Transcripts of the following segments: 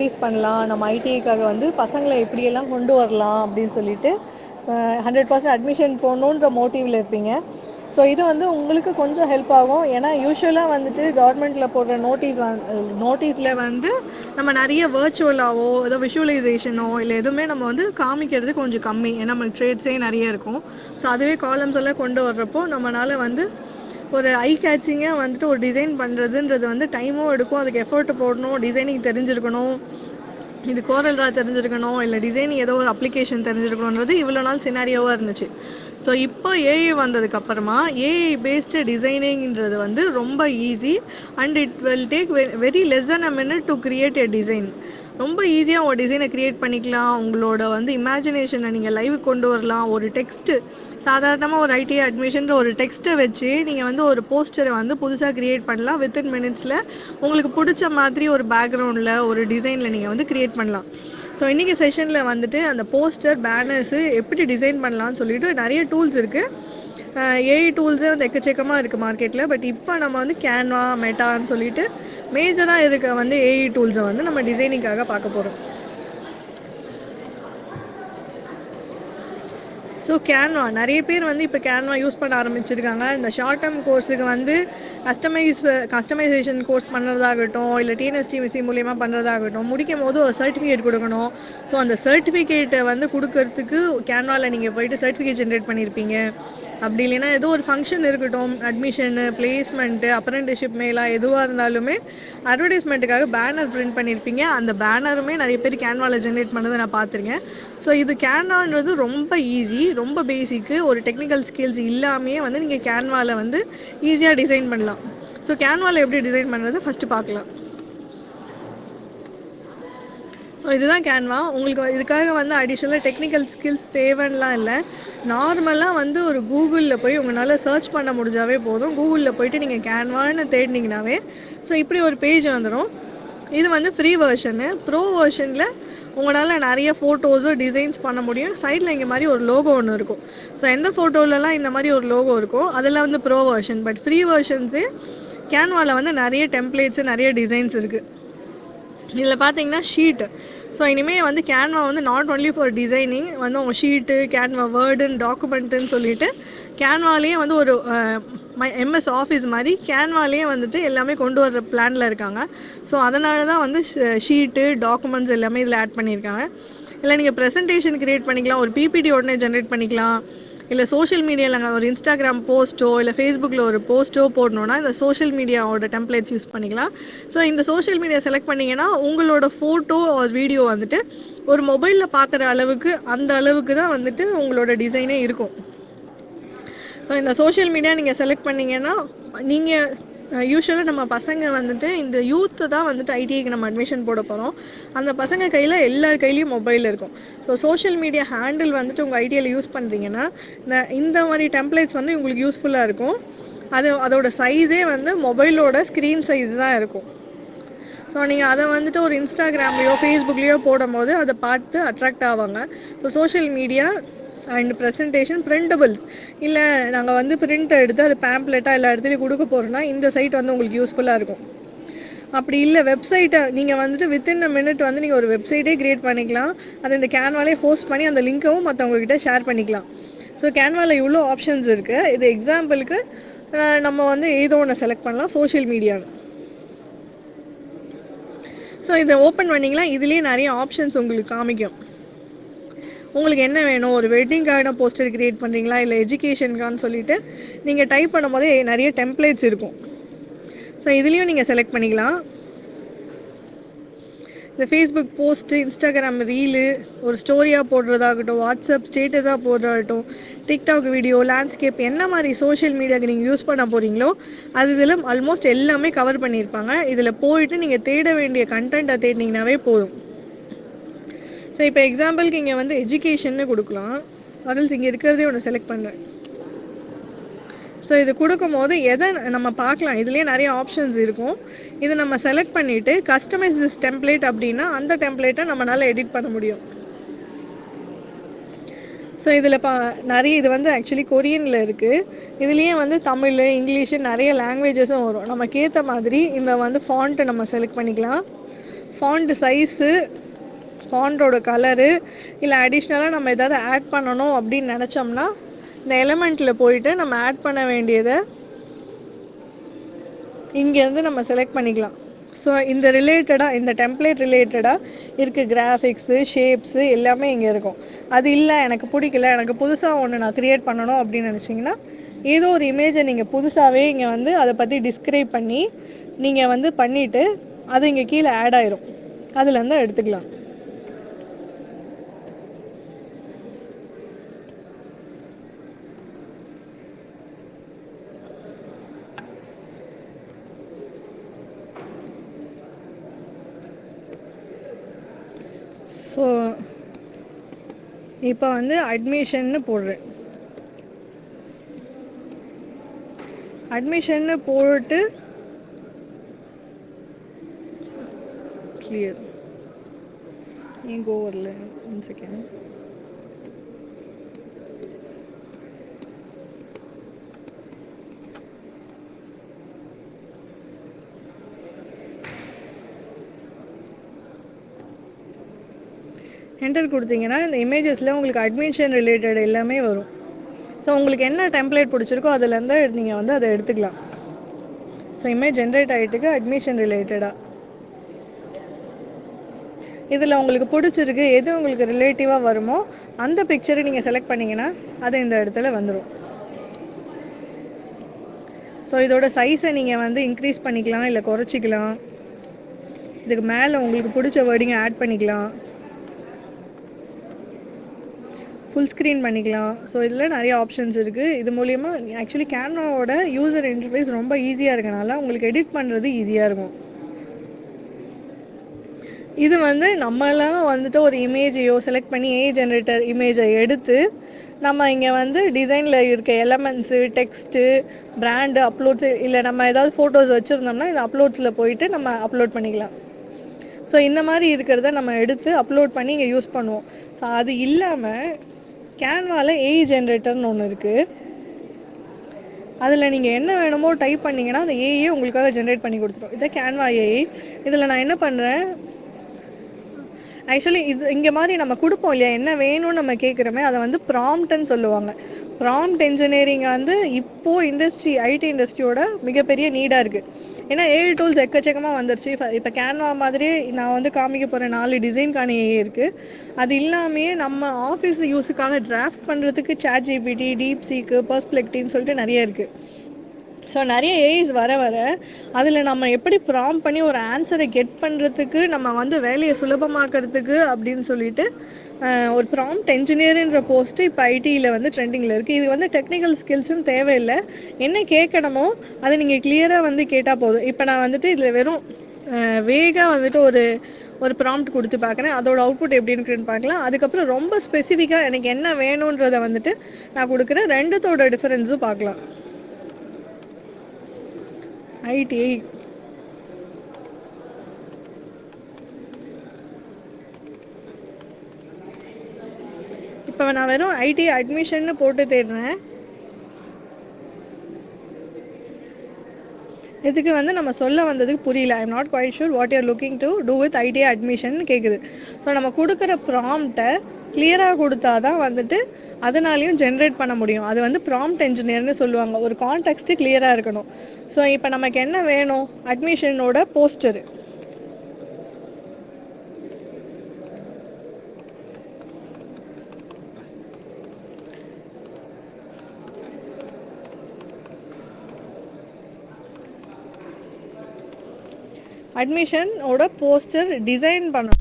Increase பண்ணலாம், நம்ம ஐடிஐக்காக வந்து பசங்களை எப்படியெல்லாம் கொண்டு வரலாம் அப்படின்னு சொல்லிட்டு 100% அட்மிஷன் போகணுன்ற மோட்டிவில் இருப்பீங்க. ஸோ இது வந்து உங்களுக்கு கொஞ்சம் ஹெல்ப் ஆகும். ஏன்னா யூஸ்வலாக வந்துட்டு கவர்மெண்ட்டில் போடுற நோட்டீஸில் வந்து நம்ம நிறைய வர்ச்சுவலாவோ ஏதோ விஷுவலைசேஷனோ இல்லை எதுவுமே நம்ம வந்து காமிக்கிறது கொஞ்சம் கம்மி. ஏன்னா நம்ம ட்ரேட்ஸே நிறைய இருக்கும். ஸோ அதுவே காலம்ஸ் எல்லாம் கொண்டு வர்றப்போ நம்மளால் வந்து ஒரு ஐ கேட்சிங்காக வந்துட்டு ஒரு டிசைன் பண்ணுறதுன்றது வந்து டைமும் எடுக்கும், அதுக்கு எஃபர்ட் போடணும், டிசைனிங் தெரிஞ்சிருக்கணும், இது கோரல்ரா தெரிஞ்சிருக்கணும், இல்லை டிசைனிங் ஏதோ ஒரு அப்ளிகேஷன் தெரிஞ்சிருக்கணுன்றது இவ்வளோ நாள் சினாரியோவாக இருந்துச்சு. ஸோ இப்போ ஏஐ வந்ததுக்கப்புறமா ஏஐ பேஸ்டு டிசைனிங்கிறது வந்து ரொம்ப easy and it will take very less than a minute to create a design. ரொம்ப ஈஸியாக ஒரு டிசைனை க்ரியேட் பண்ணிக்கலாம். உங்களோட வந்து இமேஜினேஷனை நீங்கள் லைவ் கொண்டு வரலாம். ஒரு டெக்ஸ்ட்டு சாதாரணமாக ஒரு ஐடிஐ அட்மிஷன்ற ஒரு டெக்ஸ்ட்டை வச்சு நீங்கள் வந்து ஒரு போஸ்டரை வந்து புதுசாக க்ரியேட் பண்ணலாம். வித்தின் மினிட்ஸில் உங்களுக்கு பிடிச்ச மாதிரி ஒரு பேக்ரவுண்டில் ஒரு டிசைனில் நீங்கள் வந்து க்ரியேட் பண்ணலாம். ஸோ இன்றைக்கி செஷனில் வந்துட்டு அந்த போஸ்டர் பேனர்ஸு எப்படி டிசைன் பண்ணலான்னு சொல்லிட்டு நிறைய டூல்ஸ் இருக்குது. ஏஐ டூல்ஸே வந்து எக்கச்சக்கமாக இருக்குது மார்க்கெட்டில். பட் இப்போ நம்ம வந்து கேன்வா, மெட்டான்னு சொல்லிட்டு மேஜராக இருக்க வந்து ஏஐ டூல்ஸை வந்து நம்ம டிசைனிங்காக பார்க்க போகிறோம். ஸோ கேன்வா நிறைய பேர் வந்து இப்போ கேன்வா யூஸ் பண்ண ஆரம்பிச்சிருக்காங்க. இந்த ஷார்ட் டேர்ம் கோர்ஸுக்கு வந்து கஸ்டமைசேஷன் கோர்ஸ் பண்ணுறதாகட்டும், இல்லை டிஎன்எஸ்டிஎஸ்சி மூலியமாக பண்ணுறதாகட்டும், முடிக்கும் போது ஒரு சர்டிஃபிகேட் கொடுக்கணும். ஸோ அந்த சர்டிஃபிகேட்டை வந்து கொடுக்கறதுக்கு கேன்வாவில் நீங்கள் போயிட்டு சர்டிஃபிகேட் ஜென்ரேட் பண்ணியிருப்பீங்க. அப்படி இல்லைன்னா ஏதோ ஒரு ஃபங்க்ஷன் இருக்கட்டும், அட்மிஷனு, பிளேஸ்மெண்ட்டு, அப்ரெண்டிஸ்ஷிப் மேலாக எதுவாக இருந்தாலுமே அட்வர்டைஸ்மெண்ட்டுக்காக பேனர் பிரிண்ட் பண்ணியிருப்பீங்க. அந்த பேனருமே நிறைய பேர் கேன்வாவில் ஜென்ரேட் பண்ணதை நான் பார்த்துருக்கேன். ஸோ இது கேன்வான்றது ரொம்ப ஈஸி, ரொம்ப பேசிக்கு. ஒரு டெக்னிக்கல் ஸ்கில்ஸ் இல்லாமையே வந்து நீங்கள் கேன்வாவில் வந்து ஈஸியாக டிசைன் பண்ணலாம். ஸோ கேன்வாவில் எப்படி டிசைன் பண்ணுறது ஃபஸ்ட்டு பார்க்கலாம். ஸோ இதுதான் கேன்வா. உங்களுக்கு இதுக்காக வந்து அடிஷ்னலாக டெக்னிக்கல் ஸ்கில்ஸ் தேவைன்னெலாம் இல்லை. நார்மலாக வந்து ஒரு கூகுளில் போய் உங்களால் சர்ச் பண்ண முடிஞ்சாவே போதும். கூகுளில் போயிட்டு நீங்கள் கேன்வான்னு தேடினீங்கனாவே ஸோ இப்படி ஒரு பேஜ் வந்துடும். இது வந்து ஃப்ரீ வெர்ஷனு. ப்ரோ வெர்ஷனில் உங்களால் நிறைய ஃபோட்டோஸோ டிசைன்ஸ் பண்ண முடியும். சைடில் இங்கே மாதிரி ஒரு லோகோ ஒன்று இருக்கும். ஸோ எந்த ஃபோட்டோலலாம் இந்த மாதிரி ஒரு லோகோ இருக்கோ அதெல்லாம் வந்து ப்ரோ வெர்ஷன். பட் ஃப்ரீ வெர்ஷன்ஸே கேன்வாவில் வந்து நிறைய டெம்ப்ளேட்ஸு, நிறைய டிசைன்ஸ் இருக்குது. இதில் பார்த்தீங்கன்னா ஷீட்டு. ஸோ இனிமேல் வந்து கேன்வா வந்து நாட் ஒன்லி ஃபார் டிசைனிங், வந்து உங்கள் ஷீட்டு, கேன்வா வேர்டுன்னு, டாக்குமெண்ட்டுன்னு சொல்லிட்டு கேன்வாலேயே வந்து ஒரு எம்எஸ் ஆஃபீஸ் மாதிரி கேன்வாலேயே வந்துட்டு எல்லாமே கொண்டு வர பிளானில் இருக்காங்க. ஸோ அதனால தான் வந்து ஷீட்டு, டாக்குமெண்ட்ஸ் எல்லாமே இதில் ஆட் பண்ணியிருக்காங்க. இல்லை நீங்கள் ப்ரெசன்டேஷன் க்ரியேட் பண்ணிக்கலாம், ஒரு பிபிடி உடனே ஜென்ரேட் பண்ணிக்கலாம், இல்லை சோஷியல் மீடியாவில் நாங்கள் ஒரு இன்ஸ்டாகிராம் போஸ்ட்டோ இல்லை ஃபேஸ்புக்கில் ஒரு போஸ்ட்டோ போடணுன்னா இந்த சோஷியல் மீடியாவோட டெம்ப்ளேட்ஸ் யூஸ் பண்ணிக்கலாம். ஸோ இந்த சோஷியல் மீடியா செலக்ட் பண்ணிங்கன்னா உங்களோட ஃபோட்டோ ஆர் வீடியோ வந்துட்டு ஒரு மொபைலில் பார்க்குற அளவுக்கு அந்த அளவுக்கு தான் வந்துட்டு உங்களோட டிசைனே இருக்கும். ஸோ இந்த சோஷியல் மீடியா நீங்கள் செலக்ட் பண்ணிங்கன்னா நீங்கள் யூஸ்வலாக நம்ம பசங்க வந்துட்டு இந்த யூத்து தான் வந்துட்டு ஐடிஐக்கு நம்ம அட்மிஷன் போட போகிறோம். அந்த பசங்க கையில் எல்லார் கையிலையும் மொபைல் இருக்கும். ஸோ சோஷியல் மீடியா ஹேண்டில் வந்துட்டு உங்கள் ஐடிஐயில் யூஸ் பண்ணுறீங்கன்னா இந்த மாதிரி டெம்ப்ளேட்ஸ் வந்து உங்களுக்கு யூஸ்ஃபுல்லாக இருக்கும். அதோட சைஸே வந்து மொபைலோட ஸ்க்ரீன் சைஸ் தான் இருக்கும். ஸோ நீங்கள் அதை வந்துட்டு ஒரு இன்ஸ்டாகிராம்லேயோ ஃபேஸ்புக்லேயோ போடும் போது அதை பார்த்து அட்ராக்ட் ஆவாங்க. So social media and presentation, printables, இல்லை நாங்கள் வந்து பிரிண்ட் எடுத்து அது பேம்ப்ளெட்டாக எல்லா இடத்துலையும் கொடுக்க போகிறோன்னா இந்த சைட் வந்து உங்களுக்கு யூஸ்ஃபுல்லாக இருக்கும். அப்படி இல்லை வெப்சைட்டை நீங்கள் வந்துட்டு வித்தின் அ மினிட் வந்து நீங்கள் ஒரு வெப்சைட்டே க்ரியேட் பண்ணிக்கலாம். அதை இந்த கேன்வாலே ஹோஸ்ட் பண்ணி அந்த லிங்க்கவும் மற்றவங்ககிட்ட ஷேர் பண்ணிக்கலாம். ஸோ கேன்வாவில் இவ்வளோ ஆப்ஷன்ஸ் இருக்குது. இது எக்ஸாம்பிளுக்கு நம்ம வந்து ஏதோ ஒன்று செலக்ட் பண்ணலாம், சோஷியல் மீடியான்னு. ஸோ இதை ஓப்பன் பண்ணிங்களா இதுலேயே நிறைய ஆப்ஷன்ஸ் உங்களுக்கு காமிக்கும். உங்களுக்கு என்ன வேணும், ஒரு வெட்டிங்கான போஸ்டர் க்ரியேட் பண்ணுறீங்களா, இல்லை எஜுகேஷனுக்கான்னு சொல்லிட்டு நீங்கள் டைப் பண்ணும் போதே நிறைய டெம்ப்ளேட்ஸ் இருக்கும். ஸோ இதுலேயும் நீங்கள் செலக்ட் பண்ணிக்கலாம். இந்த ஃபேஸ்புக் போஸ்ட்டு, இன்ஸ்டாகிராம் ரீலு, ஒரு ஸ்டோரியாக போடுறதாகட்டும், வாட்ஸ்அப் ஸ்டேட்டஸாக போடுறதாகட்டும், டிக்டாக் வீடியோ, லேண்ட்ஸ்கேப், என்ன மாதிரி சோஷியல் மீடியாவுக்கு நீங்கள் யூஸ் பண்ண போகிறீங்களோ அது இதில் ஆல்மோஸ்ட் எல்லாமே கவர் பண்ணியிருப்பாங்க. இதில் போயிட்டு நீங்கள் தேட வேண்டிய கண்டென்ட்டை தேடினீங்கன்னாவே போதும். ஸோ இப்போ எக்ஸாம்பிளுக்கு இங்கே வந்து எஜுகேஷன்னு கொடுக்கலாம். அதல்ஸ் இங்கே இருக்கிறதே ஒன்று செலக்ட் பண்ணுறேன். ஸோ இது கொடுக்கும் போது எதை நம்ம பார்க்கலாம், இதுலேயே நிறைய ஆப்ஷன்ஸ் இருக்கும். இதை நம்ம செலக்ட் பண்ணிவிட்டு கஸ்டமைஸ் திஸ் டெம்ப்ளேட் அப்படின்னா அந்த டெம்ப்ளேட்டை நம்மளால் எடிட் பண்ண முடியும். ஸோ இதில் நிறைய இது வந்து ஆக்சுவலி கொரியனில் இருக்குது. இதுலேயே வந்து தமிழ், இங்கிலீஷு, நிறைய லாங்குவேஜஸும் வரும். நமக்கு ஏற்ற மாதிரி இந்த வந்து ஃபாண்ட்டை நம்ம செலக்ட் பண்ணிக்கலாம். ஃபாண்ட் சைஸு, ஃபாண்டோட கலரு, இல்லை அடிஷ்னலாக நம்ம ஏதாவது ஆட் பண்ணணும் அப்படின்னு நினச்சோம்னா இந்த எலமெண்ட்டில் போயிட்டு நம்ம ஆட் பண்ண வேண்டியதை இங்கேருந்து நம்ம செலக்ட் பண்ணிக்கலாம். ஸோ இந்த ரிலேட்டடாக, இந்த டெம்ப்ளேட் ரிலேட்டடாக இருக்க கிராஃபிக்ஸு, ஷேப்ஸு எல்லாமே இங்கே இருக்கும். அது இல்லை எனக்கு பிடிக்கல, எனக்கு புதுசாக ஒன்று நான் க்ரியேட் பண்ணணும் அப்படின்னு நினச்சிங்கன்னா ஏதோ ஒரு இமேஜை நீங்கள் புதுசாகவே இங்கே வந்து அதை பற்றி டிஸ்கிரைப் பண்ணி நீங்கள் வந்து பண்ணிவிட்டு அது இங்கே கீழே ஆட் ஆயிரும். அதுலேருந்து எடுத்துக்கலாம். ஸோ இப்போ வந்து அட்மிஷன்னு போடுறேன். அட்மிஷன்னு போட்டு கிளியர் ஏன் கோ வரல, 1 செகண்ட். என்டர் கொடுத்தீங்கன்னா இந்த இமேஜஸில் உங்களுக்கு அட்மிஷன் ரிலேட்டட் எல்லாமே வரும். ஸோ உங்களுக்கு என்ன டெம்ப்ளேட் பிடிச்சிருக்கோ அதுலேருந்து நீங்கள் வந்து அதை எடுத்துக்கலாம். ஸோ இமேஜ் ஜென்ரேட் ஆகிட்டுக்கு அட்மிஷன் ரிலேட்டடாக இதில் உங்களுக்கு பிடிச்சிருக்கு, எது உங்களுக்கு ரிலேட்டிவாக வருமோ அந்த பிக்சரை நீங்கள் செலக்ட் பண்ணிங்கன்னா அது இந்த இடத்துல வந்துடும். ஸோ இதோட சைஸை நீங்கள் வந்து இன்க்ரீஸ் பண்ணிக்கலாம், இல்லை குறைச்சிக்கலாம். இதுக்கு மேலே உங்களுக்கு பிடிச்ச வேர்டிங்கை ஆட் பண்ணிக்கலாம், ஃபுல் ஸ்க்ரீன் பண்ணிக்கலாம். ஸோ இதில் நிறைய ஆப்ஷன்ஸ் இருக்குது. இது மூலிமா ஆக்சுவலி கேன்வாவோட யூசர் இன்டர்ஃபேஸ் ரொம்ப ஈஸியாக இருக்கனால உங்களுக்கு எடிட் பண்ணுறது ஈஸியாக இருக்கும். இது வந்து நம்மளாம் வந்துட்டு ஒரு இமேஜையோ செலக்ட் பண்ணி ஜென்ரேட்டர் இமேஜை எடுத்து நம்ம இங்கே வந்து டிசைனில் இருக்க எலமெண்ட்ஸு, டெக்ஸ்ட்டு, பிராண்டு, அப்லோட்ஸு, இல்லை நம்ம ஏதாவது ஃபோட்டோஸ் வச்சுருந்தோம்னா இந்த அப்லோட்ஸில் போயிட்டு நம்ம அப்லோட் பண்ணிக்கலாம். ஸோ இந்த மாதிரி இருக்கிறத நம்ம எடுத்து அப்லோட் பண்ணி இங்கே யூஸ் பண்ணுவோம். ஸோ அது இல்லாமல் கேன்வாவில் ஏஐ ஜென்ரேட்டர்னு ஒன்று இருக்குது. அதில் நீங்கள் என்ன வேணுமோ டைப் பண்ணிங்கன்னா அந்த ஏஐயே உங்களுக்காக ஜென்ரேட் பண்ணி கொடுத்துரும். இதை கேன்வா ஏஐ. இதில் நான் என்ன பண்ணுறேன், ஆக்சுவலி இது இங்கே மாதிரி நம்ம கொடுப்போம் இல்லையா, என்ன வேணும்னு நம்ம கேட்குறோமே அதை வந்து ப்ராம்ப்ட்னு சொல்லுவாங்க. ப்ராம்ப்ட் இன்ஜினியரிங் வந்து இப்போது இண்டஸ்ட்ரி, ஐடி இண்டஸ்ட்ரியோட மிகப்பெரிய நீடாக இருக்குது. ஏன்னா ஏஐ டூல்ஸ் எக்கச்சக்கமாக வந்துருச்சு. இப்போ கேன்வா மாதிரி நான் வந்து காமிக்க போகிற 4 டிசைன்கான ஏஐ இருக்குது. அது இல்லாமையே நம்ம ஆஃபீஸ் யூஸுக்காக டிராஃப்ட் பண்ணுறதுக்கு ChatGPT, DeepSeek, Perplexன்னு சொல்லிட்டு நிறைய இருக்குது. ஸோ நிறைய ஏஐஸ் வர வர அதில் நம்ம எப்படி ப்ராம்ப்ட் பண்ணி ஒரு ஆன்சரை கெட் பண்ணுறதுக்கு நம்ம வந்து வேலையை சுலபமாக்கிறதுக்கு அப்படின்னு சொல்லிட்டு ஒரு ப்ராம்ப்ட் என்ஜினியருன்ற போஸ்ட்டு இப்போ ஐடியில் வந்து ட்ரெண்டிங்கில் இருக்குது. இது வந்து டெக்னிக்கல் ஸ்கில்ஸும் தேவையில்லை, என்ன கேட்கணுமோ அதை நீங்கள் கிளியராக வந்து கேட்டால் போதும். இப்போ நான் வந்துட்டு இதில் வெறும் வேகாக வந்துட்டு ஒரு ப்ராம்ப்ட் கொடுத்து பார்க்குறேன், அதோட அவுட்புட் எப்படி இருக்குன்னு பார்க்கலாம். அதுக்கப்புறம் ரொம்ப ஸ்பெசிஃபிக்காக எனக்கு என்ன வேணுன்றதை வந்துட்டு நான் கொடுக்குறேன். ரெண்டுத்தோட டிஃபரன்ஸும் பார்க்கலாம். ஐடிஐ இப்போ நான் வெறும் ஐடி அட்மிஷன்னு போட்டு தேடுறேன். இதுக்கு வந்து நம்ம சொல்ல வந்ததுக்கு புரியல. I am not quite sure what you're looking to do with ITI admission கேட்குது. ஸோ நம்ம கொடுக்குற ப்ராம்ப்டை கிளியராக கொடுத்தா தான் வந்துட்டு அதனாலையும் ஜென்ரேட் பண்ண முடியும். அது வந்து ப்ராம்ப்ட் என்ஜினியர்னு சொல்லுவாங்க. ஒரு கான்டெக்ஸ்ட்டு கிளியராக இருக்கணும். ஸோ இப்போ நமக்கு என்ன வேணும், அட்மிஷனோட போஸ்டரு. அட்மிஷனோட போஸ்டர் டிசைன் பண்ணணும்.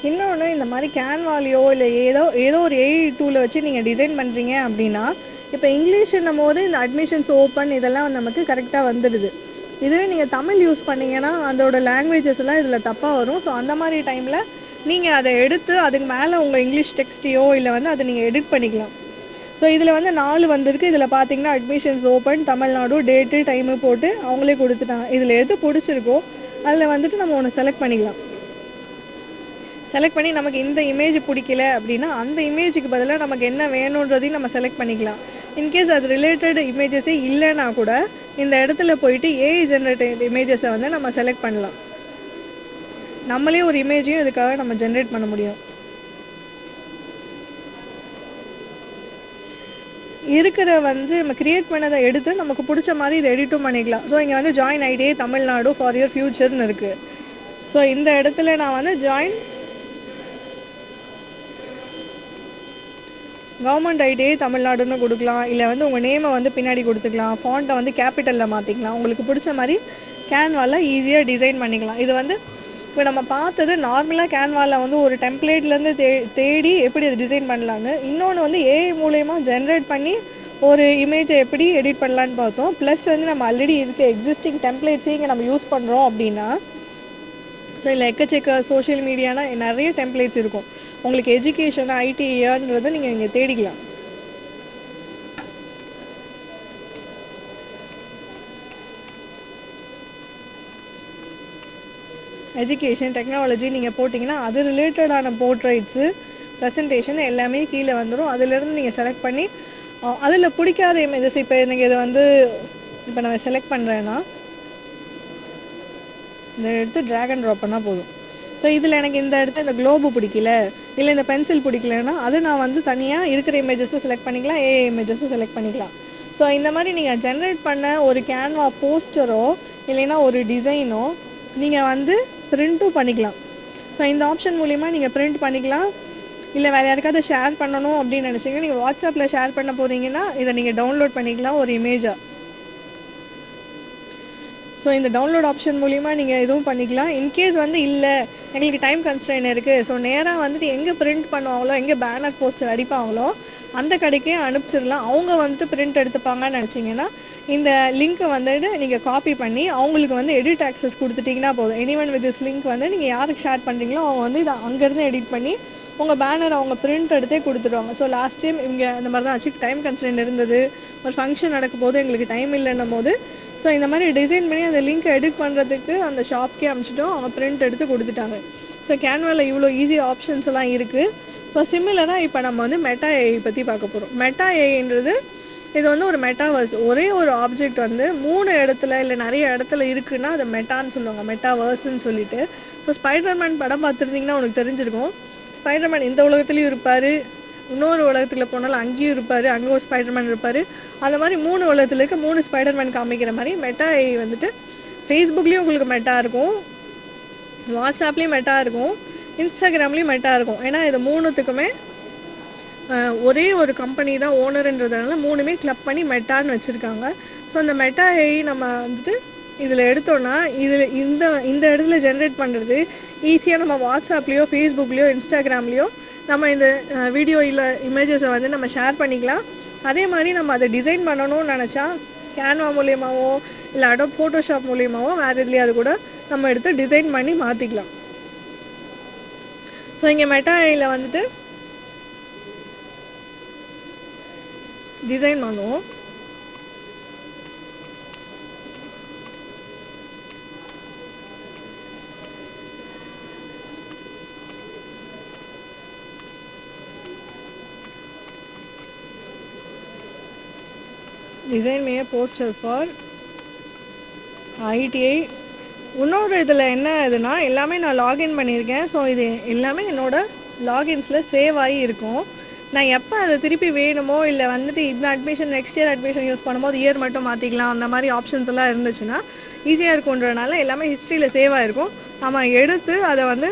இன்னொன்று, இந்த மாதிரி கேன்வாலையோ இல்லை ஏதோ ஏதோ ஒரு ஏஐ டூலை வச்சு நீங்கள் டிசைன் பண்ணுறீங்க அப்படின்னா, இப்போ இங்கிலீஷ்ன்னும் போது இந்த அட்மிஷன்ஸ் ஓப்பன் இதெல்லாம் நமக்கு கரெக்டாக வந்துடுது. இதுவே நீங்கள் தமிழ் யூஸ் பண்ணீங்கன்னா அதோட லாங்குவேஜஸ் எல்லாம் இதில் தப்பாக வரும். ஸோ அந்த மாதிரி டைமில் நீங்கள் அதை எடுத்து அதுக்கு மேலே உங்கள் இங்கிலீஷ் டெக்ஸ்ட்டையோ இல்லை வந்து அதை நீங்கள் எடிட் பண்ணிக்கலாம். ஸோ இதில் வந்து 4 வந்திருக்கு. இதில் பார்த்தீங்கன்னா admissions open Tamil Nadu date time போட்டு அவங்களே கொடுத்துட்டாங்க. இதில் எது பிடிச்சிருக்கோ அதில் வந்துட்டு நம்ம ஒன்று செலக்ட் பண்ணிக்கலாம். செலக்ட் பண்ணி நமக்கு இந்த இமேஜ் பிடிக்கல அப்படின்னா அந்த இமேஜுக்கு பதிலாக நமக்கு என்ன வேணுன்றதையும் நம்ம செலக்ட் பண்ணிக்கலாம். இன்கேஸ் அது ரிலேட்டட் இமேஜஸே இல்லைன்னா கூட இந்த இடத்துல போயிட்டு ஏஐ ஜென்ரேட்டட் இமேஜஸை வந்து நம்ம செலக்ட் பண்ணலாம். நம்மளே ஒரு இமேஜையும் இதுக்காக நம்ம ஜென்ரேட் பண்ண முடியும். இருக்கிற வந்து நம்ம கிரியேட் பண்ணதை எடுத்து நமக்கு பிடிச்ச மாதிரி இதை எடிட்டும் பண்ணிக்கலாம். ஸோ இங்கே வந்து ஜாயின் ஐடியே தமிழ்நாடு ஃபார் யுவர் ஃபியூச்சர்னு இருக்குது. ஸோ இந்த இடத்துல நான் வந்து ஜாயின் கவர்மெண்ட் ஐடியே தமிழ்நாடுன்னு கொடுக்கலாம். இல்லை வந்து உங்கள் நேமை வந்து பின்னாடி கொடுத்துக்கலாம். ஃபாண்ட்டை வந்து கேபிட்டலில் மாற்றிக்கலாம். உங்களுக்கு பிடிச்ச மாதிரி கேன்வாவில் ஈஸியாக டிசைன் பண்ணிக்கலாம். இது வந்து இப்போ நம்ம பார்த்தது நார்மலாக கேன்வாவில் வந்து ஒரு டெம்ப்ளேட்லேருந்து தேடி எப்படி அது டிசைன் பண்ணலான்னு. இன்னொன்று வந்து ஏஐ மூலயமா ஜென்ரேட் பண்ணி ஒரு இமேஜை எப்படி எடிட் பண்ணலான்னு பார்த்தோம். ப்ளஸ் வந்து நம்ம ஆல்ரெடி இருக்க எக்ஸிஸ்டிங் டெம்ப்ளேட்ஸே இங்கே நம்ம யூஸ் பண்ணுறோம் அப்படின்னா, ஸோ இல்லை எக்கச்சக்க சோஷியல் மீடியானா நிறைய டெம்ப்ளேட்ஸ் இருக்கும். உங்களுக்கு எஜுகேஷன் ஐடின்றதை நீங்கள் இங்கே தேடிக்கலாம். எஜுகேஷன் டெக்னாலஜி நீங்கள் போட்டிங்கன்னா அது ரிலேட்டடான போர்ட்ரைட்ஸு ப்ரெசன்டேஷன் எல்லாமே கீழே வந்துடும். அதிலேருந்து நீங்கள் செலக்ட் பண்ணி அதில் பிடிக்காத இமேஜஸ் இப்போ எனக்கு இதை வந்து இப்போ நான் செலக்ட் பண்ணுறேன்னா இந்த எடுத்து ட்ராக் அண்ட் ட்ராப் பண்ணால் போதும். ஸோ இதில் எனக்கு இந்த இடத்துல இந்த குளோபு பிடிக்கல இல்லை இந்த பென்சில் பிடிக்கலன்னா அது நான் வந்து தனியாக இருக்கிற இமேஜஸும் செலக்ட் பண்ணிக்கலாம், ஏஐ இமேஜஸும் செலக்ட் பண்ணிக்கலாம். ஸோ இந்த மாதிரி நீங்கள் ஜென்ரேட் பண்ண ஒரு கேன்வா போஸ்டரோ இல்லைன்னா ஒரு டிசைனோ நீங்கள் வந்து பிரிண்ட்டும் பண்ணிக்கலாம். ஸோ இந்த ஆப்ஷன் மூலிமா நீங்கள் பிரிண்ட் பண்ணிக்கலாம். இல்லை வேறு யாருக்காவது ஷேர் பண்ணணும் அப்படின்னு நினச்சிங்கன்னா நீங்கள் வாட்ஸ்அப்பில் ஷேர் பண்ண போகிறீங்கன்னா இதை நீங்கள் டவுன்லோட் பண்ணிக்கலாம் ஒரு இமேஜாக. ஸோ இந்த டவுன்லோட் ஆப்ஷன் மூலிமா நீங்கள் இதுவும் பண்ணிக்கலாம். இன்கேஸ் வந்து இல்லை எங்களுக்கு டைம் கன்ஸ்ட்ரெயின் இருக்குது, ஸோ நேராக வந்துட்டு எங்கே பிரிண்ட் பண்ணுவாங்களோ எங்கே பேனர் போஸ்டர் அடிப்பாங்களோ அந்த கடைக்கே அனுப்பிச்சிடலாம். அவங்க வந்துட்டு பிரிண்ட் எடுத்துப்பாங்கன்னு நினச்சிங்கன்னா இந்த லிங்க்கை வந்துட்டு நீங்கள் காப்பி பண்ணி அவங்களுக்கு வந்து எடிட் ஆக்சஸ் கொடுத்துட்டிங்கன்னா போதும். எனிவன் வித் திஸ் லிங்க் வந்து நீங்கள் யாருக்கு ஷேர் பண்ணுறீங்களோ அவங்க வந்து இதை அங்கேருந்து எடிட் பண்ணி உங்கள் பேனர் அவங்க பிரிண்ட் எடுத்தே கொடுத்துடுவாங்க. ஸோ லாஸ்ட் டைம் இங்கே இந்த மாதிரி தான் ஆச்சு. டைம் கன்ஸ்ட்ரெயின் இருந்தது, ஒரு ஃபங்க்ஷன் நடக்கும் போது எங்களுக்கு டைம் இல்லைன்னும் போது ஸோ இந்த மாதிரி டிசைன் பண்ணி அந்த லிங்க்கை எடிட் பண்ணுறதுக்கு அந்த ஷாப்க்கே அனுப்பிச்சிட்டோம். அவங்க பிரிண்ட் எடுத்து கொடுத்துட்டாங்க. ஸோ கேன்வாவில் இவ்வளோ ஈஸி ஆப்ஷன்ஸ் எல்லாம் இருக்குது. ஸோ சிமிலராக இப்போ நம்ம வந்து மெட்டா ஏஐ பற்றி பார்க்க போகிறோம். மெட்டா ஏஐன்றது இது வந்து ஒரு மெட்டாவர்ஸ். ஒரே ஒரு ஆப்ஜெக்ட் வந்து 3 இடத்துல இல்லை நிறைய இடத்துல இருக்குன்னா அதை மெட்டான்னு சொல்லுவாங்க, மெட்டாவர்ஸ்ன்னு சொல்லிட்டு. ஸோ ஸ்பைடர்மேன் படம் பார்த்துருந்தீங்கன்னா உனக்கு தெரிஞ்சிருக்கும். ஸ்பைடர்மேன் இந்த உலகத்துலேயும் இருப்பார், இன்னொரு உலகத்துல போனாலும் அங்கேயும் இருப்பார், அங்கே ஒரு ஸ்பைடர்மேன் இருப்பார். அந்த மாதிரி 3 உலகத்தில் இருக்க 3 ஸ்பைடர்மேன் காமிக்கிற மாதிரி மெட்டா ஏஐ வந்துட்டு ஃபேஸ்புக்லேயும் உங்களுக்கு மெட்டா இருக்கும், வாட்ஸ்அப்லேயும் மெட்டா இருக்கும், இன்ஸ்டாகிராம்லேயும் மெட்டா இருக்கும். ஏன்னா இது 3த்துக்குமே ஒரே ஒரு கம்பெனி தான் ஓனருன்றதுனால 3மே கிளப் பண்ணி மெட்டான்னு வச்சுருக்காங்க. ஸோ அந்த மெட்டா ஏஐ நம்ம வந்துட்டு இதில் எடுத்தோன்னா இதில் இந்த இந்த இடத்துல ஜென்ரேட் பண்ணுறது ஈஸியாக நம்ம வாட்ஸ்அப்லேயோ ஃபேஸ்புக்லேயோ இன்ஸ்டாகிராம்லேயோ நம்ம இந்த வீடியோ இல்லை இமேஜஸை வந்து நம்ம ஷேர் பண்ணிக்கலாம். அதே மாதிரி நம்ம அதை டிசைன் பண்ணணும்னு நினச்சா கேன்வா மூலியமாவோ இல்லை அடோப் ஃபோட்டோஷாப் மூலியமாவோ வேறு இதுலேயே அது கூட நம்ம எடுத்து டிசைன் பண்ணி மாற்றிக்கலாம். ஸோ இங்கே மெட்டா ஏஐயில் வந்துட்டு டிசைன் பண்ணுவோம். Design May poster for ITI. இன்னொரு இதில் என்ன இதுனா எல்லாமே நான் லாகின் பண்ணியிருக்கேன். ஸோ இது எல்லாமே என்னோட லாகின்ஸில் சேவ் ஆகி இருக்கும். நான் எப்போ அதை திருப்பி வேணுமோ இல்லை வந்துட்டு இந்த admission next year admission use பண்ணும்போது இயர் மட்டும் மாற்றிக்கலாம் அந்த மாதிரி ஆப்ஷன்ஸ் எல்லாம் இருந்துச்சுன்னா ஈஸியாக இருக்குன்றதுனால எல்லாமே ஹிஸ்ட்ரியில் சேவ் ஆகிருக்கும். நம்ம எடுத்து அதை வந்து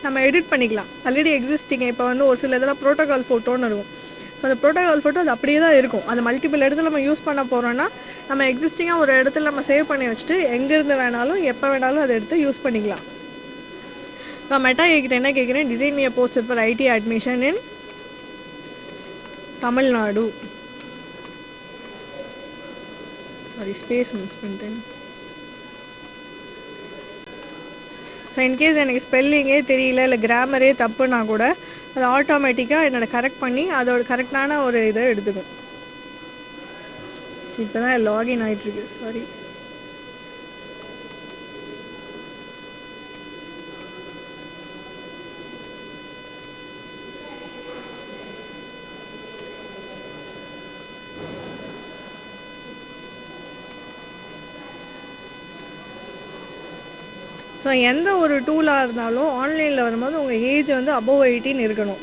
நம்ம எடிட் பண்ணிக்கலாம். ஆல்ரெடி எக்ஸிஸ்டிங் இப்போ வந்து ஒரு சில இதெல்லாம் ப்ரோட்டோகால் ஃபோட்டோன்னு இருக்கும். ஸோ அந்த ப்ரோட்டோகால் ஃபோட்டோ அது அப்படியே தான் இருக்கும். அது மல்டிபிள் இடத்துல நம்ம யூஸ் பண்ண போகிறோன்னா நம்ம எக்ஸிஸ்டிங்காக ஒரு இடத்துல நம்ம சேவ் பண்ணி வச்சுட்டு எங்கேருந்து வேணாலும் எப்போ வேணாலும் அதை எடுத்து யூஸ் பண்ணிக்கலாம். ஸோ மெட்டா கிட்ட என்ன கேட்குறேன், design me poster for ID admission in Tamil Nadu. Sorry, space miss பண்ணிட்டேன். ஸோ இன்கேஸ் எனக்கு ஸ்பெல்லிங்கே தெரியல, இல்லை கிராமரே தப்புனா கூட அது ஆட்டோமேட்டிக்காக என்னோட கரெக்ட் பண்ணி அதோட கரெக்டான ஒரு இதை எடுத்துக்கும். இப்போ தான் லாகின் ஆகிட்டுருக்கு, சாரி. ஸோ எந்த ஒரு டூலாக இருந்தாலும் ஆன்லைனில் வரும்போது உங்கள் ஏஜ் வந்து அபோவ் 18 இருக்கணும்.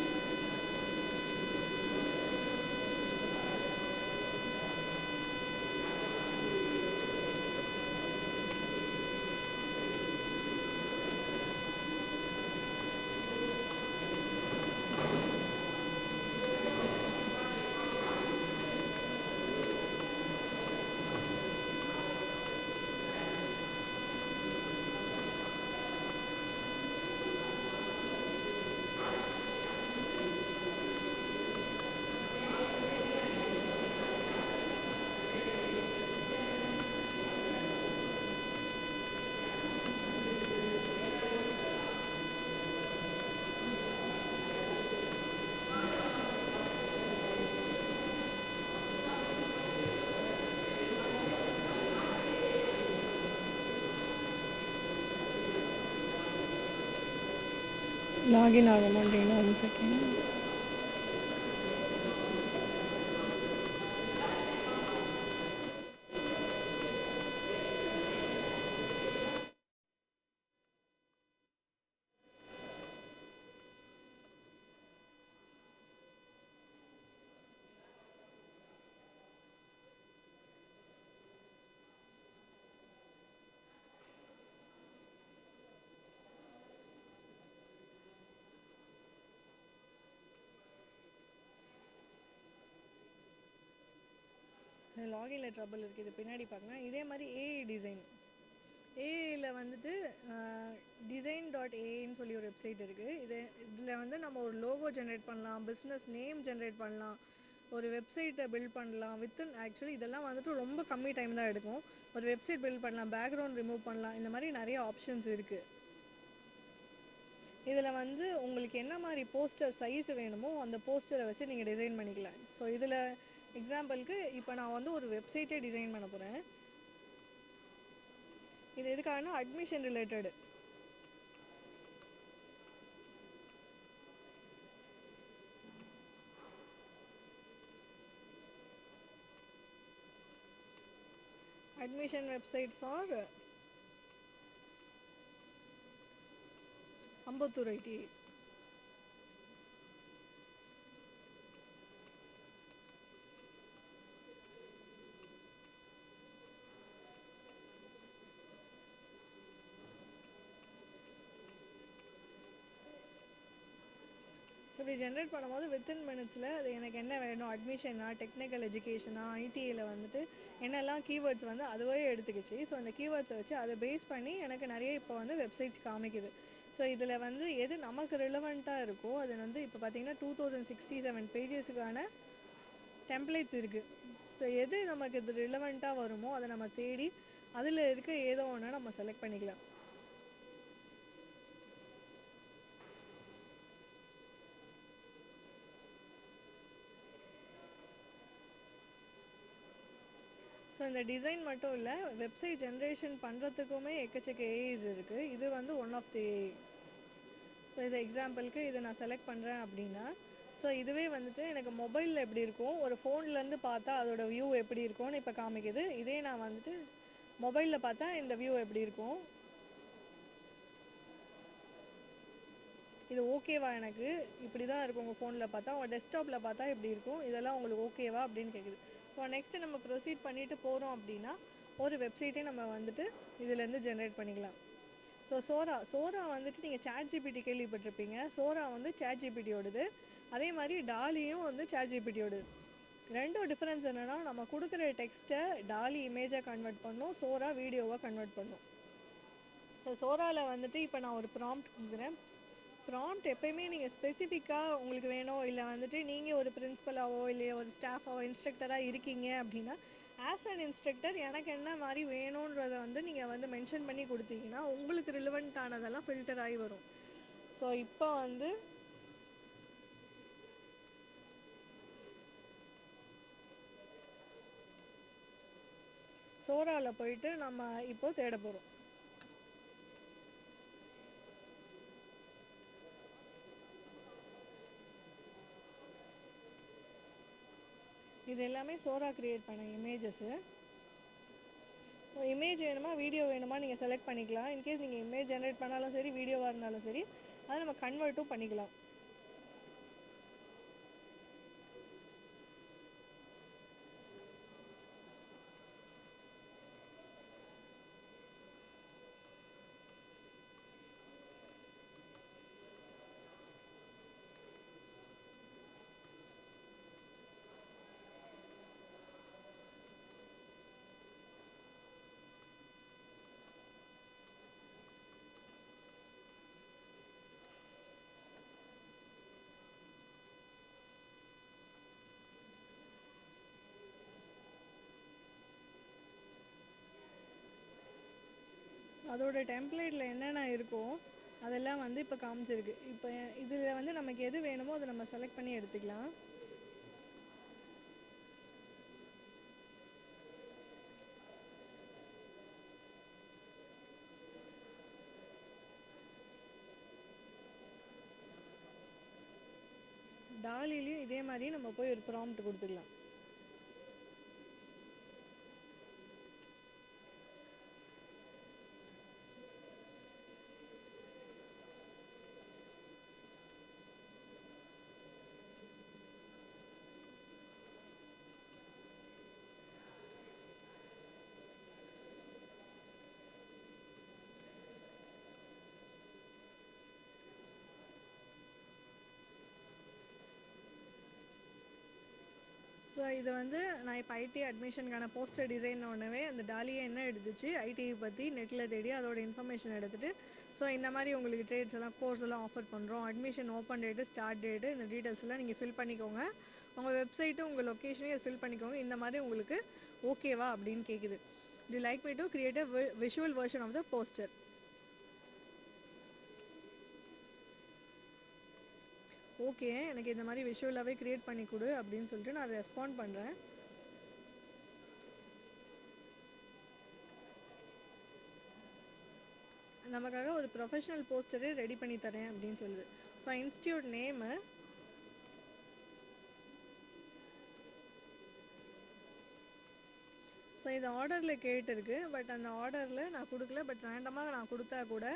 லாகின் ஆக மாட்டேங்குது, 1 செகண்ட். லாகின்ல ட்ரபிள் இருக்குது, இது பின்னாடி பார்க்கலாம். இதே மாதிரி ஏஐ டிசைன், ஏஐயில் வந்துட்டு design.ai சொல்லி ஒரு வெப்சைட் இருக்குது. இதில் வந்து நம்ம ஒரு லோகோ ஜென்ரேட் பண்ணலாம், பிஸ்னஸ் நேம் ஜென்ரேட் பண்ணலாம், ஒரு வெப்சைட்டை பில்ட் பண்ணலாம். வித்தின் ஆக்சுவலி இதெல்லாம் வந்துட்டு ரொம்ப கம்மி டைம் தான் எடுக்கும். ஒரு வெப்சைட் பில்ட் பண்ணலாம், பேக்ரவுண்ட் ரிமூவ் பண்ணலாம், இந்த மாதிரி நிறைய ஆப்ஷன்ஸ் இருக்குது. இதில் வந்து உங்களுக்கு என்ன மாதிரி போஸ்டர் சைஸ் வேணுமோ அந்த போஸ்டரை வச்சு நீங்கள் டிசைன் பண்ணிக்கலாம். ஸோ இதில் எக்ஸாம்பிளுக்கு இப்போ நான் வந்து ஒரு வெப்சைட்டே டிசைன் பண்ண போகிறேன். இது எதுக்காகனா admission related. Admission website for Ambattur ITI. So இப்படி ஜென்ரேட் பண்ணும்போது வித்தின் மினிட்ஸில் அது எனக்கு என்ன வேணும், அட்மிஷனா, டெக்னிக்கல் எஜுகேஷனா, ஐடியில் வந்துட்டு என்னெல்லாம் கீவேர்ட்ஸ் வந்து அதுவே எடுத்துக்கிச்சு. ஸோ அந்த கீவேர்ட்ஸை வச்சு அதை பேஸ் பண்ணி எனக்கு நிறைய இப்போ வந்து வெப்சைட்ஸ் காமிக்குது. ஸோ இதில் வந்து எது நமக்கு ரிலவெண்ட்டாக இருக்கோ அது வந்து இப்போ பார்த்தீங்கன்னா 2067 பேஜஸுக்கான டெம்ப்ளேட்ஸ் இருக்குது. ஸோ எது நமக்கு இது ரிலவெண்ட்டாக வருமோ அதை நம்ம தேடி அதில் இருக்க ஏதோ ஒன்று நம்ம செலக்ட் பண்ணிக்கலாம். ஸோ இந்த டிசைன் மட்டும் இல்லை, வெப்சைட் ஜென்ரேஷன் பண்ணுறதுக்குமே எக்கச்சக்க ஏஐஸ் இருக்குது. இது வந்து one of the AI. So இது எக்ஸாம்பிளுக்கு இதை நான் செலக்ட் பண்ணுறேன் அப்படின்னா, ஸோ இதுவே வந்துட்டு எனக்கு மொபைலில் எப்படி இருக்கும், ஒரு ஃபோன்லேருந்து பார்த்தா அதோட வியூ எப்படி இருக்கும்னு இப்போ காமிக்குது. இதே நான் வந்துட்டு மொபைலில் பார்த்தா இந்த வியூ எப்படி இருக்கும், இது ஓகேவா, எனக்கு இப்படி தான் இருக்கும் உங்கள் ஃபோனில் பார்த்தா, உங்கள் டெஸ்க்டாப்பில் பார்த்தா இப்படி இருக்கும், இதெல்லாம் உங்களுக்கு ஓகேவா அப்படின்னு கேட்குது. ஸோ நெக்ஸ்ட்டு நம்ம ப்ரொசீட் பண்ணிட்டு போகிறோம் அப்படின்னா ஒரு வெப்சைட்டே நம்ம வந்துட்டு இதுலேருந்து ஜென்ரேட் பண்ணிக்கலாம். ஸோ சோரா வந்துட்டு நீங்கள் ChatGPT கேள்விப்பட்டிருப்பீங்க. சோரா வந்து ChatGPTயோடது. அதே மாதிரி டாலியும் வந்து ChatGPTயோடது. ரெண்டும் டிஃப்ரென்ஸ் என்னென்னா, நம்ம கொடுக்குற டெக்ஸ்ட்டை டாலி இமேஜாக கன்வெர்ட் பண்ணும், சோரா வீடியோவாக கன்வெர்ட் பண்ணும். ஸோ சோராவில் வந்துட்டு இப்போ நான் ஒரு ப்ராம்ப்ட் கொடுக்குறேன். ப்ராம்ப்ட் எப்பயுமே நீங்கள் ஸ்பெசிஃபிக்காக உங்களுக்கு வேணும், இல்லை வந்துட்டு நீங்கள் ஒரு பிரின்ஸிபலாவோ இல்லை ஒரு ஸ்டாஃபாவோ இன்ஸ்ட்ரக்டராக இருக்கீங்க அப்படின்னா, ஆஸ் அன் இன்ஸ்ட்ரக்டர் எனக்கு என்ன மாதிரி வேணுன்றதை வந்து நீங்கள் வந்து மென்ஷன் பண்ணி கொடுத்தீங்கன்னா உங்களுக்கு ரிலவெண்ட் ஆனதெல்லாம் ஃபில்டர் ஆகி வரும். ஸோ இப்போ வந்து சோராவில் போயிட்டு நம்ம இப்போ தேட போகிறோம். இது எல்லாமே சோரா கிரியேட் பண்ண இமேஜஸ். இமேஜ் வேணுமா வீடியோ வேணுமா நீங்கள் செலக்ட் பண்ணிக்கலாம். இன்கேஸ் நீங்கள் இமேஜ் ஜென்ரேட் பண்ணாலும் சரி, வீடியோவாக இருந்தாலும் சரி, அதை நம்ம கன்வெர்ட்டும் பண்ணிக்கலாம். அதோட டெம்ப்ளேட்டில் என்னென்ன இருக்கோ அதெல்லாம் வந்து இப்போ காமிச்சிருக்கு. இப்போ இதில் வந்து நமக்கு எது வேணுமோ அதை நம்ம செலக்ட் பண்ணி எடுத்துக்கலாம். டாலிலையும் இதே மாதிரி நம்ம போய் ஒரு ப்ராம்ப்ட் கொடுத்துக்கலாம். ஸோ இது வந்து நான் இப்போ ஐடி அட்மிஷனுக்கான போஸ்டர் டிசைன் ஒன்றவே அந்த டாலியை என்ன எடுத்துச்சு, ஐடிஐ பற்றி நெட்டில் தேடி அதோட இன்ஃபர்மேஷன் எடுத்துகிட்டு, ஸோ இந்த மாதிரி உங்களுக்கு ட்ரேட்ஸ் எல்லாம் கோர்ஸ் எல்லாம் ஆஃபர் பண்ணுறோம், admission open date start date இந்த டீட்டெயில்ஸ் எல்லாம் நீங்கள் ஃபில் பண்ணிக்கோங்க, உங்கள் வெப்சைட்டும் உங்கள் லொக்கேஷனையும் ஃபில் பண்ணிக்கோங்க, இந்த மாதிரி உங்களுக்கு ஓகேவா அப்படின்னு கேட்குது. Do like me to create a visual version of the poster. Okay, எனக்கு இந்த மாதிரி விஷுவலாகவே க்ரியேட் பண்ணி கொடு அப்படின்னு சொல்லிட்டு நான் ரெஸ்பாண்ட் பண்ணுறேன். நமக்காக ஒரு ப்ரொஃபஷனல் போஸ்டரே ரெடி பண்ணி தரேன் அப்படின்னு சொல்லுது. ஸோ இன்ஸ்டியூட் நேமு, ஸோ இது ஆர்டரில் கேட்டிருக்கு, பட் அந்த ஆர்டரில் நான் கொடுக்கல. பட் ரேண்டமாக நான் கொடுத்தா கூட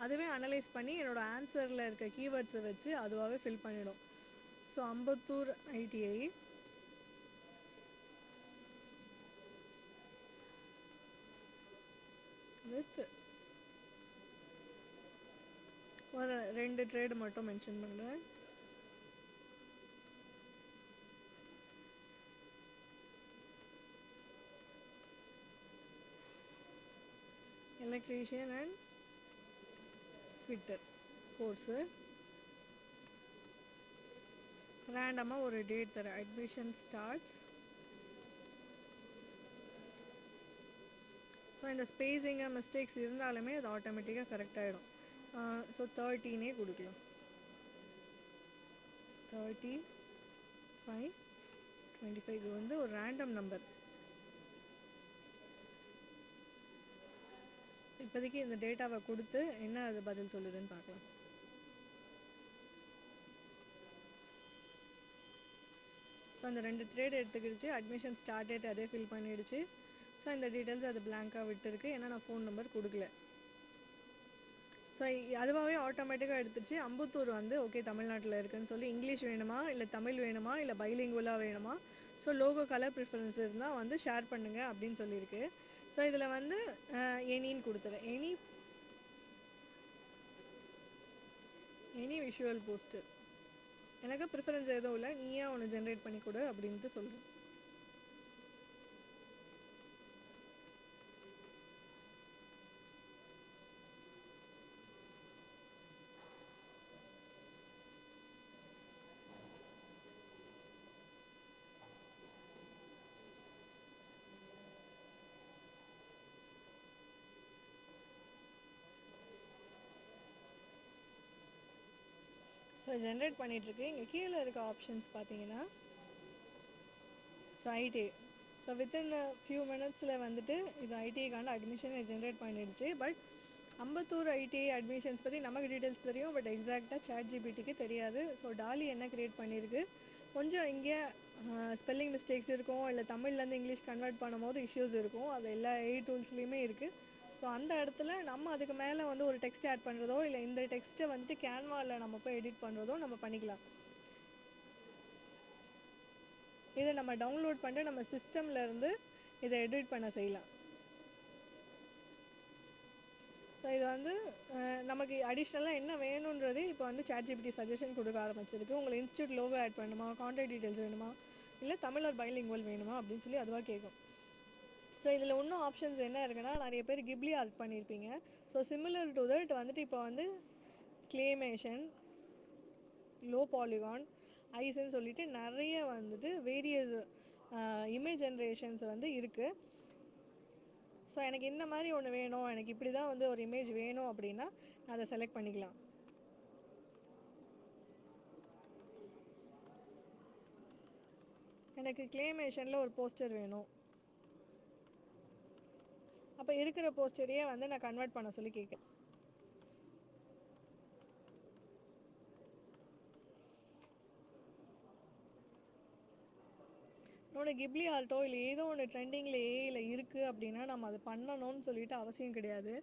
அதுவே அனலைஸ் பண்ணி என்னோடய ஆன்சரில் இருக்க கீவேர்ட்ஸை வச்சு அதுவாகவே ஃபில் பண்ணிடும். ஸோ அம்பத்தூர் ஐடிஐ வித் ஒரு 2 ட்ரேடு மட்டும் மென்ஷன் பண்ணுறேன். Electrician and fitter course. ரேண்டமாக ஒரு டேட் தரேன், அட்மிஷன் ஸ்டார்ட்ஸ். ஸோ இந்த ஸ்பேஸிங்கு மிஸ்டேக்ஸ் இருந்தாலுமே அது ஆட்டோமேட்டிக்காக கரெக்ட் ஆகிடும். ஸோ 13 கொடுக்கலாம், 35 25. இது வந்து ஒரு ரேண்டம் நம்பர். இப்போதைக்கு இந்த டேட்டாவை கொடுத்து என்ன அது பதில் சொல்லுதுன்னு பார்க்கலாம். ஸோ அந்த 2 ட்ரேட் எடுத்துக்கிடுச்சு, அட்மிஷன் ஸ்டார்ட் டேட் அதே ஃபில் பண்ணிடுச்சு. ஸோ இந்த டீட்டெயில்ஸ் அது பிளாங்காக விட்டுருக்கு, ஏன்னா நான் ஃபோன் நம்பர் கொடுக்கல. ஸோ அதுவாகவே ஆட்டோமேட்டிக்காக எடுத்துச்சு. அம்பத்தூர் வந்து ஓகே தமிழ்நாட்டில் இருக்குன்னு சொல்லி இங்கிலீஷ் வேணுமா இல்லை தமிழ் வேணுமா இல்லை பைலிங்குவலாக வேணுமா, ஸோ லோகோ கலர் ப்ரிஃபரன்ஸ் இருந்தால் வந்து ஷேர் பண்ணுங்கள் அப்படின்னு சொல்லியிருக்கு. ஸோ இதில் வந்து எனின்னு கொடுத்துறேன். எனி விஷுவல் போஸ்டர், எனக்கு ப்ரிஃபரன்ஸ் எதுவும் இல்லை, நீயே ஒன்று ஜென்ரேட் பண்ணி கொடு அப்படின்ட்டு சொல்கிறேன். ஸோ ஜென்ரேட் பண்ணிகிட்ருக்கு. இங்கே கீழே இருக்க ஆப்ஷன்ஸ் பார்த்தீங்கன்னா so IT. So within few மினிட்ஸில் வந்துட்டு இது ஐடிக்கான அட்மிஷனை ஜென்ரேட் பண்ணிடுச்சு. பட் அம்பத்தூர் ஐடிஐ அட்மிஷன்ஸ் பற்றி நமக்கு டீட்டெயில்ஸ் தெரியும், பட் எக்ஸாக்டாக ChatGPTக்கு தெரியாது. ஸோ டாலி என்ன க்ரியேட் பண்ணியிருக்கு, கொஞ்சம் இங்கே ஸ்பெல்லிங் மிஸ்டேக்ஸ் இருக்கும், இல்லை தமிழ்லேருந்து இங்கிலீஷ் கன்வெர்ட் பண்ணும்போது இஷ்யூஸ் இருக்கும். அது எல்லா ஏஐ டூல்ஸ்லேயுமே இருக்குது. ஸோ அந்த இடத்துல நம்ம அதுக்கு மேலே வந்து ஒரு டெக்ஸ்ட் ஆட் பண்ணுறதோ, இல்லை இந்த டெக்ஸ்ட்டை வந்துட்டு கேன்வாவில் நம்ம போய் எடிட் பண்ணுறதோ நம்ம பண்ணிக்கலாம். இதை நம்ம டவுன்லோட் பண்ணிட்டு நம்ம சிஸ்டம்லேருந்து இதை எடிட் பண்ண செய்யலாம். ஸோ இது வந்து நமக்கு அடிஷ்னலாக என்ன வேணுன்றது இப்போ வந்து ChatGPT சஜஷன் கொடுக்க ஆரம்பிச்சிருக்கு. உங்களுக்கு இன்ஸ்டியூட் லோகோ ஆட் வேணுமா, கான்டாக்ட் டீட்டெயில்ஸ் வேணுமா, இல்லை தமிழ் ஒரு பைலிங்குவல் வேணுமா அப்படின்னு சொல்லி அதுவாக கேட்கும். ஸோ இதில் இன்னும் ஆப்ஷன்ஸ் என்ன இருக்குன்னா, நிறைய பேர் கிப்லி ஆர்ட் பண்ணியிருப்பீங்க. ஸோ சிமிலர் டு தட் வந்துட்டு இப்போ வந்து கிளேமேஷன், லோ பாலிகான், ஐஸ்ன்னு சொல்லிட்டு நிறைய வந்துட்டு வேரியஸ் இமேஜ் ஜென்ரேஷன்ஸ் வந்து இருக்குது. ஸோ எனக்கு இந்த மாதிரி ஒன்று வேணும், எனக்கு இப்படி தான் வந்து ஒரு இமேஜ் வேணும் அப்படின்னா அதை செலக்ட் பண்ணிக்கலாம். எனக்கு கிளேமேஷனில் ஒரு போஸ்டர் வேணும், அப்போ இருக்கிற போஸ்டரையே வந்து நான் கன்வெர்ட் பண்ண சொல்லி கேட்குறேன். என்னோட கிப்லி ஆர்ட்டோ இல்லை ஏதோ ஒன்று ட்ரெண்டிங்கில் ஏஐயில் இருக்குது அப்படின்னா நம்ம அதை பண்ணணும்னு சொல்லிட்டு அவசியம் கிடையாது.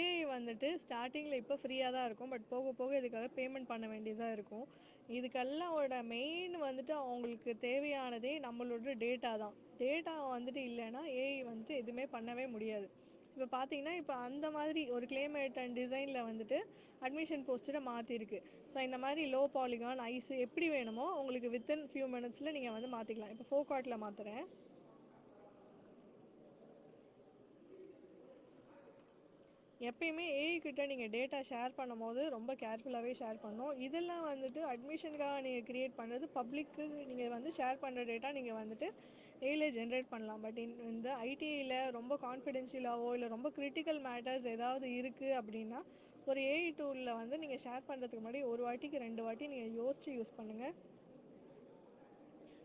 ஏஐ வந்துட்டு ஸ்டார்டிங்கில் இப்போ ஃப்ரீயாக தான் இருக்கும், பட் போக போக இதுக்காக பேமெண்ட் பண்ண வேண்டியதாக இருக்கும். இதுக்கெல்லாம் மெயின் வந்துட்டு அவங்களுக்கு தேவையானதே நம்மளோட டேட்டா தான். டேட்டா வந்துட்டு இல்லைன்னா ஏஐ வந்துட்டு எதுவுமே பண்ணவே முடியாது. இப்போ பார்த்தீங்கன்னா இப்போ அந்த மாதிரி ஒரு கிளைமேட் அண்ட் டிசைனில் வந்துட்டு அட்மிஷன் போஸ்டரை மாற்றிருக்கு. ஸோ இந்த மாதிரி லோ பாலிகான் ஐஸு எப்படி வேணுமோ உங்களுக்கு வித்தின் ஃபியூ மினிட்ஸில் நீங்கள் வந்து மாற்றிக்கலாம். இப்போ ஃபோகார்ட்டில் மாற்றுறேன். எப்பயுமே ஏஐ கிட்ட நீங்கள் டேட்டா ஷேர் பண்ணும் போது ரொம்ப கேர்ஃபுல்லாகவே ஷேர் பண்ணணும். இதெல்லாம் வந்துட்டு அட்மிஷனுக்காக நீங்கள் க்ரியேட் பண்ணுறது, பப்ளிக்கு நீங்கள் வந்து ஷேர் பண்ணுற டேட்டா நீங்கள் வந்துட்டு ஏஐல ஜென்ரேட் பண்ணலாம். பட் இந்த ஐடிஐயில் ரொம்ப கான்ஃபிடென்ஷியலாகவோ இல்லை ரொம்ப கிரிட்டிக்கல் மேட்டர்ஸ் ஏதாவது இருக்குது அப்படின்னா ஒரு ஏஐ டூலில் வந்து நீங்கள் ஷேர் பண்ணுறதுக்கு முன்னாடி ஒரு வாட்டிக்கு 2 வாட்டி நீங்கள் யோசித்து யூஸ் பண்ணுங்கள்.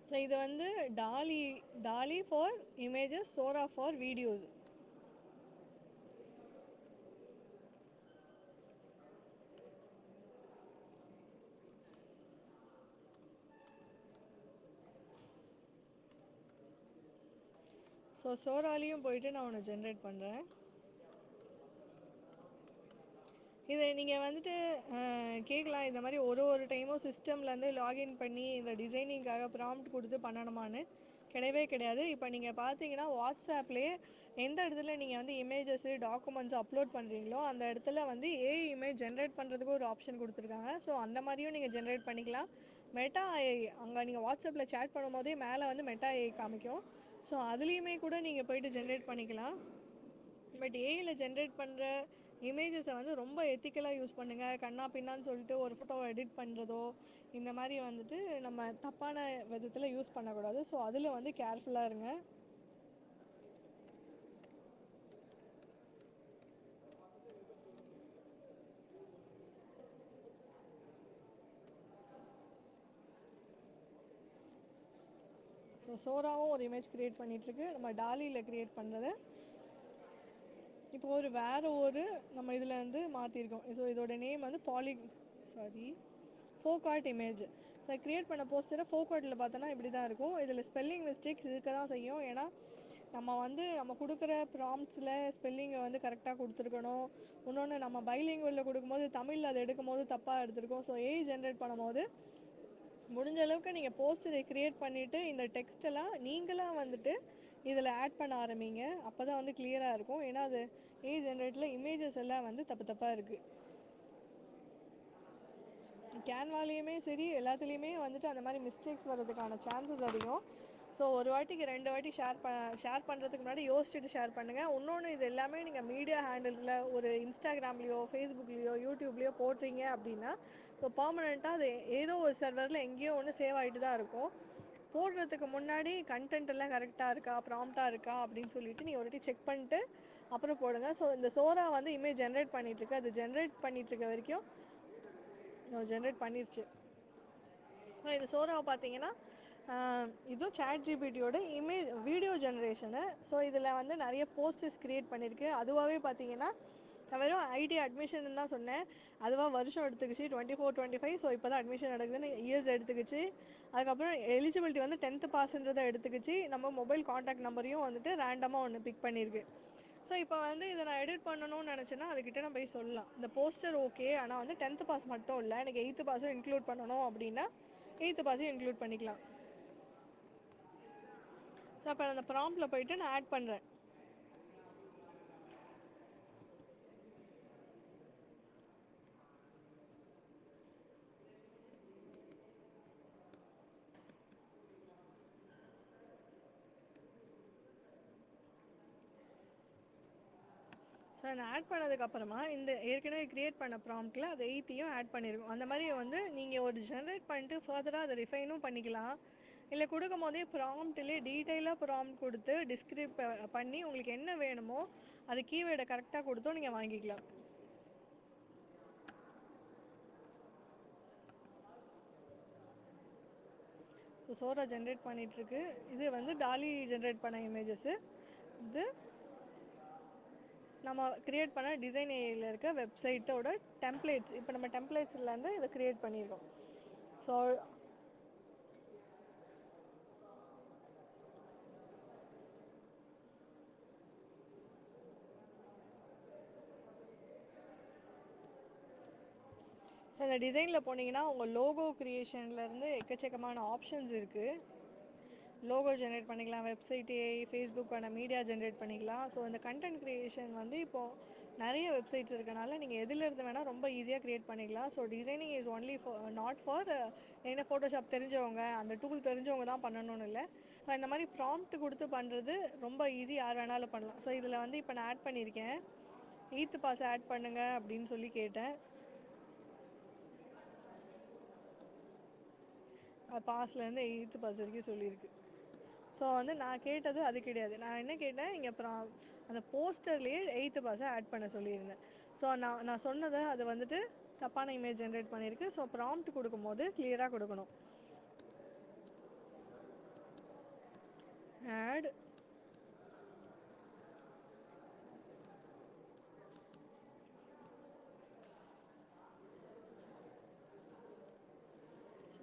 ஸோ இது வந்து DALL-E for images, Sora for videos. So சோராலையும் போயிட்டு நான் ஒன்று ஜென்ரேட் பண்ணுறேன். இதை நீங்கள் வந்துட்டு கேட்கலாம், இந்த மாதிரி ஒரு டைமும் சிஸ்டம்லேருந்து லாகின் பண்ணி இந்த டிசைனிங்காக ப்ராம்ப்ட் கொடுத்து பண்ணணுமான்னு. கிடையவே கிடையாது. இப்போ நீங்கள் பார்த்தீங்கன்னா வாட்ஸ்ஆப்லேயே எந்த இடத்துல நீங்கள் வந்து இமேஜஸ் டாக்குமெண்ட்ஸ் அப்லோட் பண்ணுறீங்களோ அந்த இடத்துல வந்து ஏஐ இமேஜ் ஜென்ரேட் பண்ணுறதுக்கு ஒரு ஆப்ஷன் கொடுத்துருக்காங்க. ஸோ அந்த மாதிரியும் நீங்கள் ஜென்ரேட் பண்ணிக்கலாம். மெட்டா ஏஐ அங்கே நீங்கள் வாட்ஸ்அப்பில் சேட் பண்ணும்போதே மேலே வந்து மெட்டா ஏஐ காமிக்கும். ஸோ அதுலேயுமே கூட நீங்கள் போயிட்டு ஜென்ரேட் பண்ணிக்கலாம். பட் ஏஐயில் ஜென்ரேட் பண்ணுற இமேஜஸை வந்து ரொம்ப எத்திக்கலாக யூஸ் பண்ணுங்கள். கண்ணா பின்னான்னு சொல்லிட்டு ஒரு ஃபோட்டோவை எடிட் பண்ணுறதோ இந்த மாதிரி வந்துட்டு நம்ம தப்பான விதத்தில் யூஸ் பண்ணக்கூடாது. ஸோ அதில் வந்து கேர்ஃபுல்லாக இருங்க. ஸோ சோராவும் ஒரு இமேஜ் க்ரியேட் பண்ணிகிட்ருக்கு. நம்ம டாலியில் க்ரியேட் பண்ணுறது இப்போ வேறு ஒரு நம்ம இதில் வந்து மாற்றிருக்கோம். ஸோ இதோட நேம் வந்து ஃபோகார்ட் இமேஜ். ஸோ க்ரியேட் பண்ண போஸ்டரை ஃபோகார்ட்டில் பார்த்தோன்னா இப்படி தான் இருக்கும். இதில் ஸ்பெல்லிங் மிஸ்டேக்ஸ் இருக்க தான் செய்யும். ஏன்னா நம்ம கொடுக்குற ப்ராம்ப்ட்ஸில் ஸ்பெல்லிங்கை வந்து கரெக்டாக கொடுத்துருக்கணும். இன்னொன்று நம்ம பைலிங்குவலில் கொடுக்கும்போது தமிழில் அதை எடுக்கும் போது தப்பாக எடுத்திருக்கோம். ஸோ ஏஐ ஜென்ரேட் பண்ணும்போது முடிஞ்ச அளவுக்கு நீங்கள் போஸ்டரை க்ரியேட் பண்ணிவிட்டு இந்த டெக்ஸ்டெல்லாம் நீங்களாக வந்துட்டு இதில் ஆட் பண்ண ஆரம்பிங்க. அப்போ தான் வந்து கிளியராக இருக்கும். ஏன்னா அது ஏஐ ஜென்ரேட்டில் இமேஜஸ் எல்லாம் வந்து தப்பாக இருக்குது. கேன்வாலேயுமே சரி எல்லாத்துலேயுமே வந்துட்டு அந்த மாதிரி மிஸ்டேக்ஸ் வர்றதுக்கான சான்சஸ் அதிகம். ஸோ ஒரு வாட்டிக்கு 2 வாட்டி ஷேர் பண்ணுறதுக்கு முன்னாடி யோசிச்சுட்டு ஷேர் பண்ணுங்கள். இன்னொன்று இது எல்லாமே நீங்கள் மீடியா ஹேண்டில்ஸில் ஒரு இன்ஸ்டாகிராம்லேயோ ஃபேஸ்புக்லேயோ யூடியூப்லேயோ போடுறீங்க அப்படின்னா ஸோ பர்மனெண்ட்டாக அது ஏதோ ஒரு சர்வரில் எங்கேயோ ஒன்று சேவ் ஆகிட்டு தான் இருக்கும். போடுறதுக்கு முன்னாடி கண்டென்ட் எல்லாம் கரெக்டாக இருக்கா, ப்ராம்ப்டாக இருக்கா அப்படின்னு சொல்லிட்டு நீங்கள் ஒரு வாட்டி செக் பண்ணிட்டு அப்புறம் போடுங்க. ஸோ இந்த சோரா வந்து இமேஜ் ஜென்ரேட் பண்ணிகிட்ருக்கு. அது ஜென்ரேட் பண்ணிகிட்ருக்க வரைக்கும் ஜென்ரேட் பண்ணிருச்சு. ஸோ இது சோராவை பார்த்தீங்கன்னா இதுவும் சாட் ஜிபிடியோட வீடியோ ஜெனரேஷனு. ஸோ இதில் வந்து நிறைய போஸ்டர்ஸ் க்ரியேட் பண்ணியிருக்கு. அதுவாகவே பார்த்தீங்கன்னா நான் வெறும் ஐடி அட்மிஷன் தான் சொன்னேன். அதுவாக வருஷம் எடுத்துக்கிச்சு 24-25. ஸோ இப்போ தான் அட்மிஷன் நடக்குதுன்னு இயர்ஸ் எடுத்துக்கிச்சு. அதுக்கப்புறம் எலிஜிபிலிட்டி வந்து 10th பாஸ்ன்றதை எடுத்துக்கிச்சு. நம்ம மொபைல் காண்டாக்ட் நம்பரையும் வந்துட்டு ரேண்டமாக ஒன்று பிக் பண்ணியிருக்கு. ஸோ இப்போ வந்து இதை நான் எடிட் பண்ணணும்னு நினச்சேன்னா அதுக்கிட்ட நான் போய் சொல்லலாம், இந்த போஸ்டர் ஓகே, ஆனால் வந்து 10th பாஸ் மட்டும் இல்லை, எனக்கு 8th பாஸும் இன்க்ளூட் பண்ணணும் அப்படின்னா 8th பாஸையும் இன்க்ளூட் பண்ணிக்கலாம். ஸோ அப்போ அந்த ப்ராம்ப்டில் போயிட்டு நான் ஆட் பண்ணுறேன். ஸோ நான் ஆட் பண்ணதுக்கப்புறமா இந்த ஏற்கனவே க்ரியேட் பண்ண ப்ராம்ப்டில் அது 8த்தையும் ஆட் பண்ணியிருக்கோம். அந்த மாதிரி வந்து நீங்கள் ஒரு ஜென்ரேட் பண்ணிட்டு ஃபர்தராக அதை ரிஃபைனும் பண்ணிக்கலாம். இல்லை கொடுக்கும் போதே ப்ராம்ப்ட்லேயே டீட்டெயிலாக ப்ராம்ப்ட் கொடுத்து டிஸ்கிரிப் பண்ணி உங்களுக்கு என்ன வேணுமோ அது கீவேர்டை கரெக்டாக கொடுத்தோம் நீங்கள் வாங்கிக்கலாம். ஸோ சோரா ஜென்ரேட் பண்ணிகிட்ருக்கு. இது வந்து டாலி ஜென்ரேட் பண்ண இமேஜஸ்ஸு. இது நம்ம கிரியேட் பண்ண டிசைன் ஏஐயில் இருக்க வெப்சைட்டோட டெம்ப்ளேட்ஸ். இப்போ நம்ம டெம்ப்ளேட்ஸ்லேருந்து இதை கிரியேட் பண்ணியிருக்கோம். ஸோ இந்த டிசைனில் போனீங்கன்னா உங்கள் லோகோ க்ரியேஷன்லேருந்து எக்கச்சக்கமான ஆப்ஷன்ஸ் இருக்குது. லோகோ ஜென்ரேட் பண்ணிக்கலாம், வெப்சைட் ஏஐ, ஃபேஸ்புக்கான மீடியா ஜென்ரேட் பண்ணிக்கலாம். ஸோ இந்த கண்டென்ட் க்ரியேஷன் வந்து இப்போது நிறைய வெப்சைட்ஸ் இருக்கனால நீங்கள் எதுலேருந்து வேணால் ரொம்ப ஈஸியாக க்ரியேட் பண்ணிக்கலாம். So designing is only not for என்ன ஃபோட்டோஷாப் தெரிஞ்சவங்க, அந்த டூல் தெரிஞ்சவங்க தான் பண்ணணும்னு இல்லை. ஸோ இந்த மாதிரி ப்ராம்ப்ட் கொடுத்து பண்ணுறது ரொம்ப ஈஸி, யார் வேணாலும் பண்ணலாம். ஸோ இதில் வந்து இப்போ நான் ஆட் பண்ணியிருக்கேன், 8th பாஸ் ஆட் பண்ணுங்க அப்படின்னு சொல்லி கேட்டேன். பாஸ்லேருந்து 8th பாஸ் வரைக்கும் சொல்லியிருக்கு. ஸோ வந்து நான் கேட்டது அது கிடையாது. நான் என்ன கேட்டேன், இங்கே அப்புறம் அந்த போஸ்டர்லேயே 8th பாஸை ஆட் பண்ண சொல்லியிருந்தேன். ஸோ நான் சொன்னதை அது வந்துட்டு தப்பான இமேஜ் ஜென்ரேட் பண்ணியிருக்கு. ஸோ ப்ராம்ப்ட் கொடுக்கும்போது கிளியராக கொடுக்கணும். ஆட்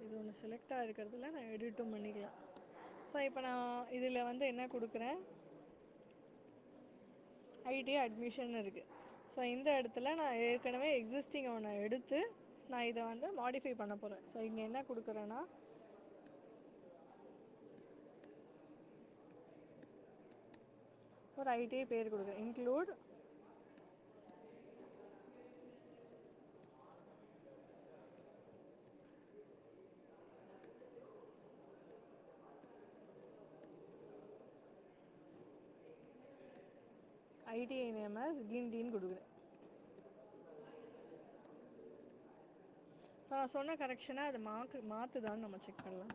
இது ஒன்று செலக்ட் ஆகிருக்கிறதுல நான் எடிட்டும் பண்ணிக்கலாம். ஸோ இப்போ நான் இதில் வந்து என்ன கொடுக்குறேன், ஐடி அட்மிஷன் இருக்குது. ஸோ இந்த இடத்துல நான் ஏற்கனவே எக்ஸிஸ்டிங் ஒன்று எடுத்து நான் இதை வந்து மாடிஃபை பண்ண போகிறேன். ஸோ இங்கே என்ன கொடுக்குறேன்னா ஒரு ஐடிஐ பேர் கொடுக்குறேன், இன்க்ளூட் ஐடிஐ நேம் as கிண்டின்னு கொடுக்குறேன். ஸோ நான் சொன்ன கரெக்ஷனை அது மாற்றுதான்னு நம்ம செக் பண்ணலாம்.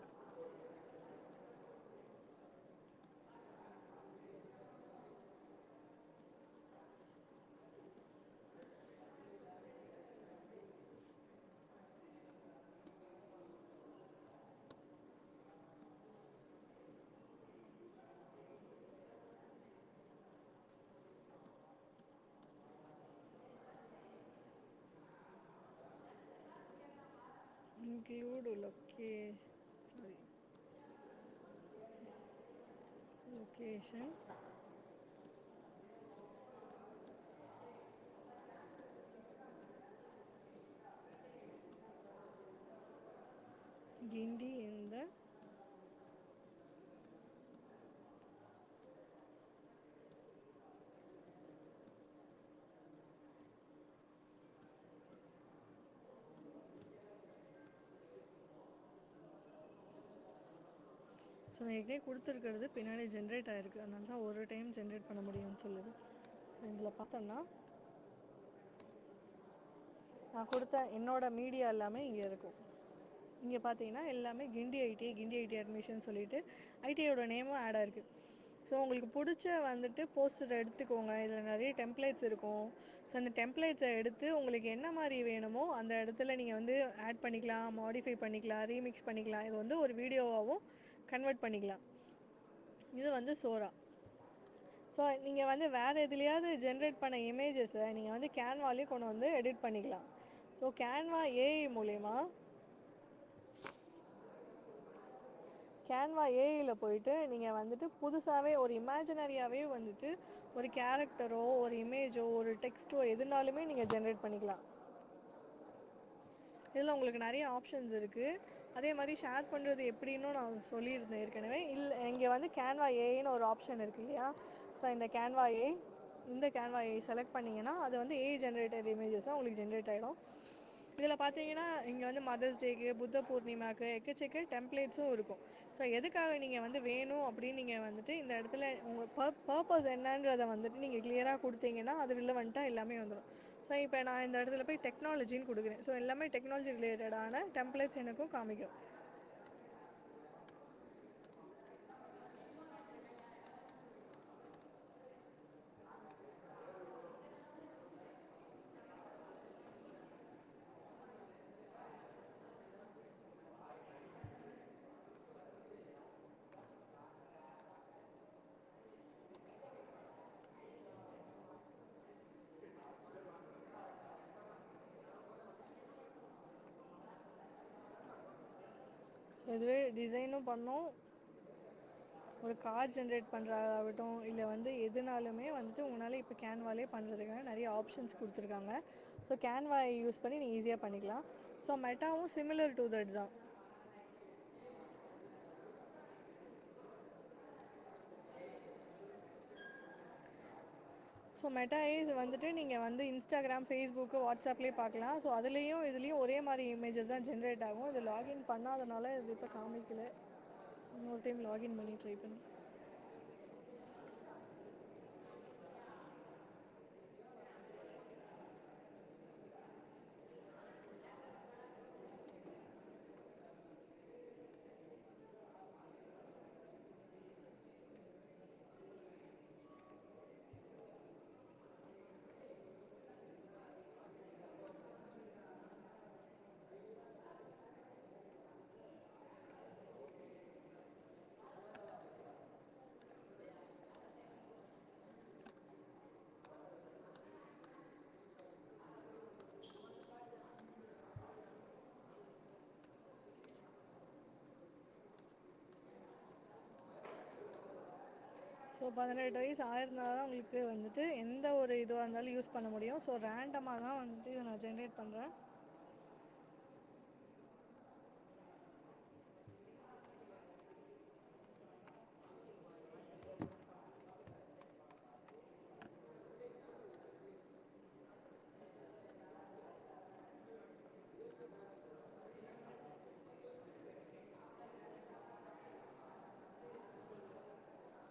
include location Gindi in the so நான் ஏற்கனவே கொடுத்துருக்கிறது பின்னாடி ஜென்ரேட் ஆகிருக்கு, அதனால தான் ஒரு டைம் ஜென்ரேட் பண்ண முடியும்னு சொல்லுது. இதில் பார்த்தோம்னா நான் கொடுத்த என்னோட மீடியா எல்லாமே இங்கே இருக்கும். இங்கே பார்த்தீங்கன்னா எல்லாமே கிண்டி ஐடி அட்மிஷன் சொல்லிட்டு ஐடிஐயோட நேமும் ஆட் ஆயிருக்கு. ஸோ உங்களுக்கு பிடிச்ச வந்துட்டு போஸ்டர் எடுத்துக்கோங்க, இதில் நிறைய டெம்ப்ளேட்ஸ் இருக்கும். ஸோ அந்த டெம்ப்ளேட்ஸை எடுத்து உங்களுக்கு என்ன மாதிரி வேணுமோ அந்த இடத்துல நீங்கள் வந்து ஆட் பண்ணிக்கலாம், மாடிஃபை பண்ணிக்கலாம், ரீமிக்ஸ் பண்ணிக்கலாம். இது வந்து ஒரு வீடியோவாகவும் கன்வெர்ட் பண்ணிக்கலாம். இது வந்து சோரா. ஸோ நீங்கள் வந்து வேறு எதுலையாவது ஜென்ரேட் பண்ண இமேஜஸை நீங்கள் வந்து கேன்வாலே கொண்டு வந்து எடிட் பண்ணிக்கலாம். ஸோ கேன்வா ஏஐ மூலயமா கேன்வா ஏஐயில் போயிட்டு நீங்கள் வந்துட்டு புதுசாகவே ஒரு இமேஜினரியாகவே வந்துட்டு ஒரு கேரக்டரோ ஒரு இமேஜோ ஒரு டெக்ஸ்ட்டோ எதுனாலுமே நீங்கள் ஜென்ரேட் பண்ணிக்கலாம். இதில் உங்களுக்கு நிறைய ஆப்ஷன்ஸ் இருக்குது. அதே மாதிரி ஷேர் பண்ணுறது எப்படின்னு நான் சொல்லியிருந்தேன் ஏற்கனவே. இங்கே வந்து கேன்வா ஏஐன்னு ஒரு ஆப்ஷன் இருக்குது இல்லையா? ஸோ இந்த கேன்வா ஏஐ செலக்ட் பண்ணிங்கன்னா அது வந்து ஏஐ ஜென்ரேட்டட் இமேஜஸாக உங்களுக்கு ஜென்ரேட் ஆகிடும். இதில் பார்த்தீங்கன்னா இங்கே வந்து மதர்ஸ் டேக்கு, புத்த பூர்ணிமாவுக்கு எக்கச்சக்க டெம்ப்ளேட்ஸும் இருக்கும். ஸோ எதுக்காக நீங்கள் வந்து வேணும் அப்படின்னு நீங்கள் வந்துட்டு இந்த இடத்துல உங்கள் பர்பஸ் என்னன்றதை வந்துட்டு நீங்கள் கிளியராக கொடுத்தீங்கன்னா அது ரிலவெண்ட்டாக எல்லாமே வந்துடும். ஸோ இப்போ நான் இந்த இடத்துல போய் டெக்னாலஜின்னு கொடுக்குறேன். ஸோ எல்லாமே டெக்னாலஜி ரிலேட்டடான டெம்ப்ளேட்ஸ் எனக்கும் காமிக்கும். இதுவே டிசைனும் பண்ணோம், ஒரு கார்ட் ஜென்ரேட் பண்ணுறதாகட்டும், இல்லை வந்து எதுனாலுமே வந்துட்டு உங்களால் இப்போ கேன்வாலே பண்ணுறதுக்காக நிறைய ஆப்ஷன்ஸ் கொடுத்துருக்காங்க. ஸோ கேன்வாயை யூஸ் பண்ணி நீங்கள் ஈஸியாக பண்ணிக்கலாம். ஸோ மெட்டாவும் சிமிலர் டு தட் தான். ஸோ மெட்டாஏஸ் வந்துட்டு நீங்கள் வந்து இன்ஸ்டாகிராம், ஃபேஸ்புக்கு, வாட்ஸ்அப்லேயே பார்க்கலாம். ஸோ அதுலேயும் இதுலேயும் ஒரே மாதிரி இமேஜஸ் தான் ஜென்ரேட் ஆகும். இது லாகின் பண்ணாதனால இது இப்போ காமிக்கல. இன்னொரு டைம் லாகின் பண்ணி ட்ரை பண்ணி ஸோ 18 வயசு ஆயிருந்தால் தான் உங்களுக்கு வந்துட்டு எந்த ஒரு இதுவாக இருந்தாலும் யூஸ் பண்ண முடியும். ஸோ ரேண்டமாக தான் வந்துட்டு இதை நான் ஜென்ரேட் பண்ணுறேன்.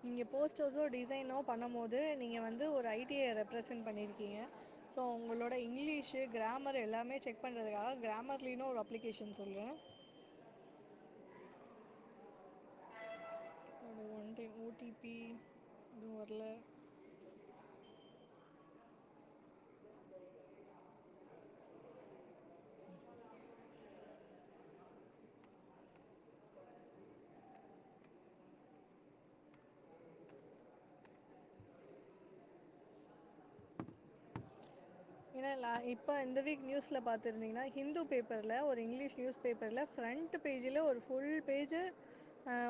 நீங்கள் போஸ்டர்ஸோ டிசைனோ பண்ணும்போது நீங்கள் வந்து ஒரு ஐடியை ரெப்ரசன்ட் பண்ணியிருக்கீங்க. ஸோ உங்களோட இங்கிலீஷு கிராமர் எல்லாமே செக் பண்ணுறதுக்காக கிராமர்லின்னு ஒரு அப்ளிகேஷன் சொல்லுவேன். ஒன் டைம் ஓடிபி இதுவும் வரல. ஏன்னா இப்போ இந்த வீக் நியூஸில் பார்த்துருந்தீங்கன்னா ஹிந்து பேப்பரில் ஒரு இங்கிலீஷ் நியூஸ் பேப்பரில் ஃப்ரண்ட் பேஜில் ஒரு ஃபுல் பேஜு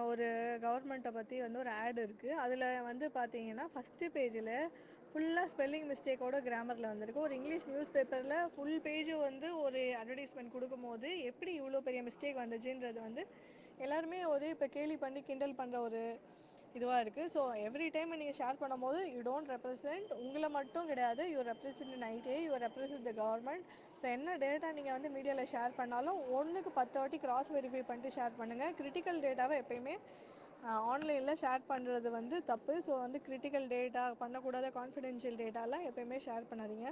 ஒரு கவர்மெண்ட்டை பற்றி வந்து ஒரு ஆட் இருக்குது. அதில் வந்து பார்த்தீங்கன்னா ஃபஸ்ட்டு பேஜில் ஃபுல்லாக ஸ்பெல்லிங் மிஸ்டேக்கோட கிராமரில் வந்திருக்கு. ஒரு இங்கிலீஷ் நியூஸ் பேப்பரில் ஃபுல் பேஜு வந்து ஒரு அட்வர்டைஸ்மெண்ட் கொடுக்கும்போது எப்படி இவ்வளோ பெரிய மிஸ்டேக் வந்துச்சுன்றது வந்து எல்லாருமே ஒரு இப்போ கேலி பண்ணி கிண்டல் பண்ணுற ஒரு இதுவாக இருக்குது. ஸோ எவ்ரி டைம் நீங்கள் ஷேர் பண்ணும்போது யூ டோன்ட் ரெப்ரசென்ட் உங்களை மட்டும் கிடையாது, you represent ITI, you represent the government. So என்ன டேட்டா நீங்கள் வந்து மீடியாவில் ஷேர் பண்ணாலும் 1க்கு 10 வாட்டி கிராஸ் வெரிஃபை பண்ணிட்டு ஷேர் பண்ணுங்கள். கிரிட்டிக்கல் டேட்டாவை எப்பயுமே ஆன்லைனில் ஷேர் பண்ணுறது வந்து தப்பு. ஸோ வந்து கிரிட்டிக்கல் டேட்டா பண்ணக்கூடாத கான்ஃபிடென்ஷியல் டேட்டாலாம் எப்பயுமே ஷேர் பண்ணாதீங்க.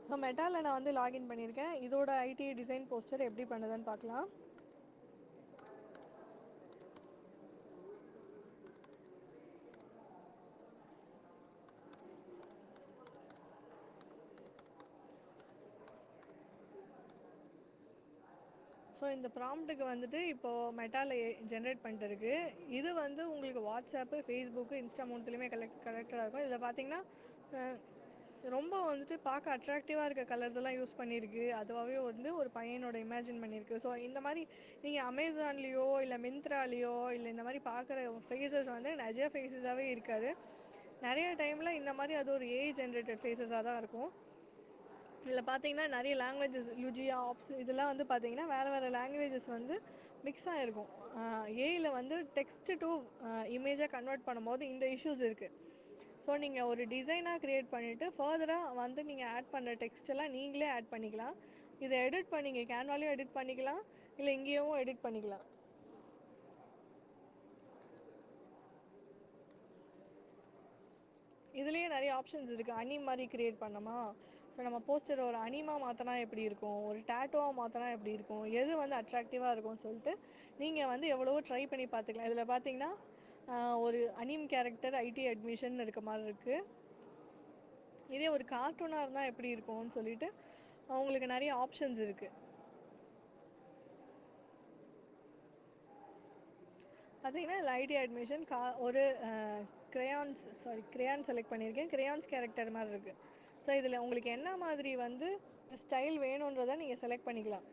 ஸோ மெட்டாவில் நான் வந்து லாகின் பண்ணியிருக்கேன். இதோட ஐடிஐ டிசைன் போஸ்டர் எப்படி பண்ணுதுன்னு பார்க்கலாம். ஸோ இந்த ப்ராம்ப்ட்டுக்கு வந்துட்டு இப்போது மெட்டாவில் ஜென்ரேட் பண்ணிட்டு இருக்கு. இது வந்து உங்களுக்கு வாட்ஸ்அப்பு, ஃபேஸ்புக்கு, இன்ஸ்டா மூணுத்துலேயுமே கலெக்டடாக இருக்கும். இதில் பார்த்தீங்கன்னா ரொம்ப வந்துட்டு பார்க்க அட்ராக்டிவாக இருக்க கலர்ஸ் எல்லாம் யூஸ் பண்ணியிருக்கு. அதுவாகவே வந்து ஒரு பையனோட இமேஜின் பண்ணியிருக்கு. ஸோ இந்த மாதிரி நீங்கள் அமேசான்லேயோ இல்லை மிந்த்ராலேயோ இல்லை இந்த மாதிரி பார்க்குற ஃபேஸஸ் வந்து நிஜ ஃபேஸஸாகவே இருக்காது. நிறைய டைமில் இந்த மாதிரி அது ஒரு ஏஐ ஜென்ரேட்டட் ஃபேஸஸாக தான் இருக்கும். இதில் பார்த்தீங்கன்னா நிறைய லாங்குவேஜஸ் லுஜியா ஆப்ஸ் இதெல்லாம் வந்து பார்த்தீங்கன்னா வேறு லாங்குவேஜஸ் வந்து மிக்ஸ் ஆகிருக்கும். ஏஐயில் வந்து டெக்ஸ்ட் டு இமேஜாக கன்வெர்ட் பண்ணும்போது இந்த இஷ்யூஸ் இருக்குது. ஸோ நீங்கள் ஒரு டிசைனாக க்ரியேட் பண்ணிவிட்டு ஃபர்தராக வந்து நீங்கள் ஆட் பண்ணுற டெக்ஸ்ட் எல்லாம் நீங்களே ஆட் பண்ணிக்கலாம். இதை எடிட் பண்ணிங்க கேன்வாலையும் எடிட் பண்ணிக்கலாம், இல்லை இங்கேயும் எடிட் பண்ணிக்கலாம். இதுலேயே நிறைய ஆப்ஷன்ஸ் இருக்குது. அனி மாதிரி க்ரியேட் பண்ணோமா, ஸோ நம்ம போஸ்டர் ஒரு அனிமா மாற்றினா எப்படி இருக்கும், ஒரு டேட்டோவாக மாற்றினா எப்படி இருக்கும், எது வந்து அட்ராக்டிவாக இருக்கும்னு சொல்லிட்டு நீங்கள் வந்து எவ்வளவோ ட்ரை பண்ணி பார்த்துக்கலாம். இதில் பார்த்தீங்கன்னா ஒரு அனிம் கேரக்டர் ஐடி அட்மிஷன் இருக்க மாதிரி இருக்குது. இதே ஒரு கார்ட்டூனாக இருந்தால் எப்படி இருக்கும்னு சொல்லிட்டு உங்களுக்கு நிறைய ஆப்ஷன்ஸ் இருக்குது. பார்த்தீங்கன்னா இதில் ஐடி அட்மிஷன் ஒரு கிரேயான் செலக்ட் பண்ணியிருக்கேன். கிரேயான்ஸ் கேரக்டர் மாதிரி இருக்குது. ஸோ இதில் உங்களுக்கு என்ன மாதிரி வந்து ஸ்டைல் வேணுன்றதை நீங்கள் செலக்ட் பண்ணிக்கலாம்.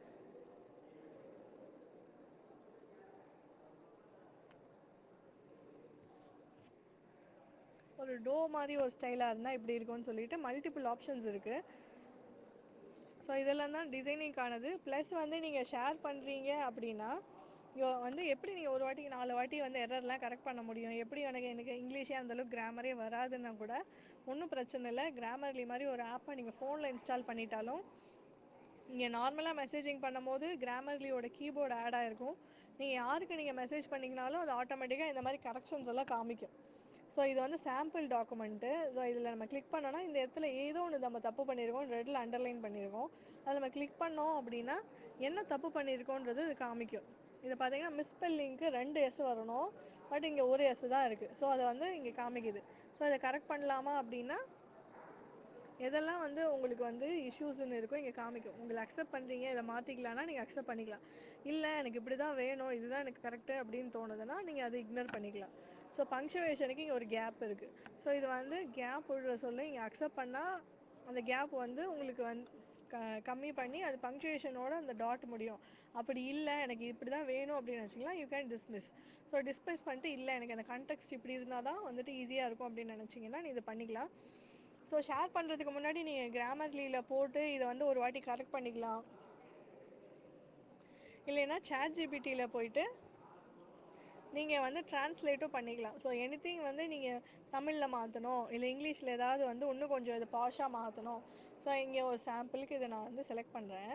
ஒரு டோ மாதிரி ஒரு ஸ்டைலாக இருந்தால் இப்படி இருக்கும்னு சொல்லிட்டு மல்டிபிள் ஆப்ஷன்ஸ் இருக்குது. ஸோ இதெல்லாம் தான் டிசைனிங்கானது. ப்ளஸ் வந்து நீங்கள் ஷேர் பண்ணுறீங்க அப்படின்னா வந்து எப்படி நீங்கள் ஒரு வாட்டிக்கு 4 வாட்டி வந்து எரர்லாம் கரெக்ட் பண்ண முடியும். எப்படி எனக்கு இங்கிலீஷே அந்தளவுக்கு கிராமரே வராதுன்னா கூட ஒன்றும் பிரச்சனை இல்லை. கிராமர்லி மாதிரி ஒரு ஆப்பை நீங்கள் ஃபோனில் இன்ஸ்டால் பண்ணிட்டாலும் நீங்கள் நார்மலாக மெசேஜிங் பண்ணும்போது கிராமர்லியோட கீபோர்டு ஆட் ஆகிருக்கும். நீங்கள் யாருக்கு நீங்கள் மெசேஜ் பண்ணிங்கனாலும் அது ஆட்டோமேட்டிக்காக இந்த மாதிரி கரெக்ஷன்ஸ் எல்லாம் காமிக்கும். ஸோ இது வந்து சாம்பிள் டாக்குமெண்ட்டு. ஸோ இதில் நம்ம கிளிக் பண்ணோன்னா இந்த இடத்துல ஏதோ ஒன்று நம்ம தப்பு பண்ணியிருக்கோம், ரெட்டில் அண்டர்லைன் பண்ணியிருக்கோம். அதை நம்ம கிளிக் பண்ணோம் அப்படின்னா என்ன தப்பு பண்ணியிருக்கோன்றது இது காமிக்கும். இதை பார்த்தீங்கன்னா மிஸ்பெல்லிங்க்கு 2 எஸ் வரணும், பட் இங்கே ஒரு எஸ் தான் இருக்குது. ஸோ அதை வந்து இங்கே காமிக்குது. ஸோ இதை கரெக்ட் பண்ணலாமா அப்படின்னா எதெல்லாம் வந்து உங்களுக்கு வந்து இஷ்யூஸ்ன்னு இருக்கும் இங்கே காமிக்கும். உங்களை அக்செப்ட் பண்ணுறீங்க, இதை மாற்றிக்கலான்னா நீங்கள் அக்செப்ட் பண்ணிக்கலாம். இல்லை எனக்கு இப்படி தான் வேணும், இதுதான் எனக்கு கரெக்டு அப்படின்னு தோணுதுன்னா நீங்கள் அதை இக்னோர் பண்ணிக்கலாம். ஸோ பங்க்சுவேஷனுக்கு இங்கே ஒரு கேப் இருக்குது. ஸோ இது வந்து கேப் விடுற சொல்ல இங்கே அக்செப்ட் பண்ணால் அந்த கேப் வந்து உங்களுக்கு வந்து கம்மி பண்ணி அது பங்க்சுவேஷனோட அந்த டாட் முடியும். அப்படி இல்லை எனக்கு இப்படி தான் வேணும் அப்படின்னு நினச்சிங்களா you can dismiss. So dismiss பண்ணிட்டு இல்லை எனக்கு அந்த கான்டெக்ஸ்ட் இப்படி இருந்தால் தான் வந்துட்டு ஈஸியாக இருக்கும் அப்படின்னு நினச்சிங்கன்னா நீ இதை பண்ணிக்கலாம். ஸோ ஷேர் பண்ணுறதுக்கு முன்னாடி நீங்கள் கிராமர்லியில் போட்டு இதை வந்து ஒரு வாட்டி கரெக்ட் பண்ணிக்கலாம். இல்லைன்னா சாட் ஜிபிடியில் போயிட்டு நீங்கள் வந்து ட்ரான்ஸ்லேட்டும் பண்ணிக்கலாம். ஸோ எனிதிங் வந்து நீங்கள் தமிழில் மாற்றணும், இல்லை இங்கிலீஷில் ஏதாவது வந்து இன்னும் கொஞ்சம் இதை பாஷாக மாற்றணும். ஸோ இங்கே ஒரு சாம்பிளுக்கு இதை நான் வந்து செலக்ட் பண்ணுறேன்,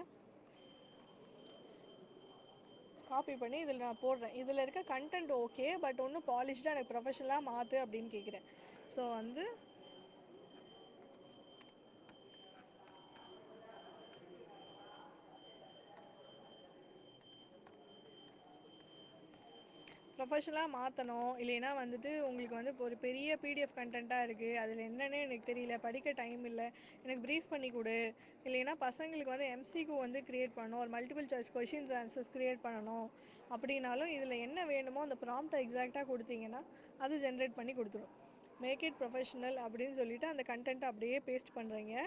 காப்பி பண்ணி இதில் நான் போடுறேன். இதில் இருக்க கண்டென்ட் ஓகே, பட் ஒன்றும் பாலிஷ்டாக எனக்கு ப்ரொஃபஷனலாக மாற்று அப்படின்னு கேட்குறேன். ஸோ வந்து ப்ரொஃபஷனலாக மாற்றணும். இல்லைன்னா வந்துட்டு உங்களுக்கு வந்து இப்போ ஒரு பெரிய பிடிஎஃப் கண்டென்ட்டாக இருக்குது, அதில் என்னென்னே எனக்கு தெரியல, படிக்க டைம் இல்லை, எனக்கு ப்ரீஃப் பண்ணி கொடு. இல்லைன்னா பசங்களுக்கு வந்து எம்சிக்கு வந்து க்ரியேட் பண்ணணும், ஒரு multiple choice questions answers create பண்ணணும் அப்படின்னாலும் இதில் என்ன வேணுமோ அந்த ப்ராம்ப்டை எக்ஸாக்டாக கொடுத்தீங்கன்னா அது ஜென்ரேட் பண்ணி கொடுத்துரும். மேக் இட் ப்ரொஃபஷனல் அப்படின்னு சொல்லிட்டு அந்த கண்டென்ட்டை அப்படியே பேஸ்ட் பண்ணுறீங்க.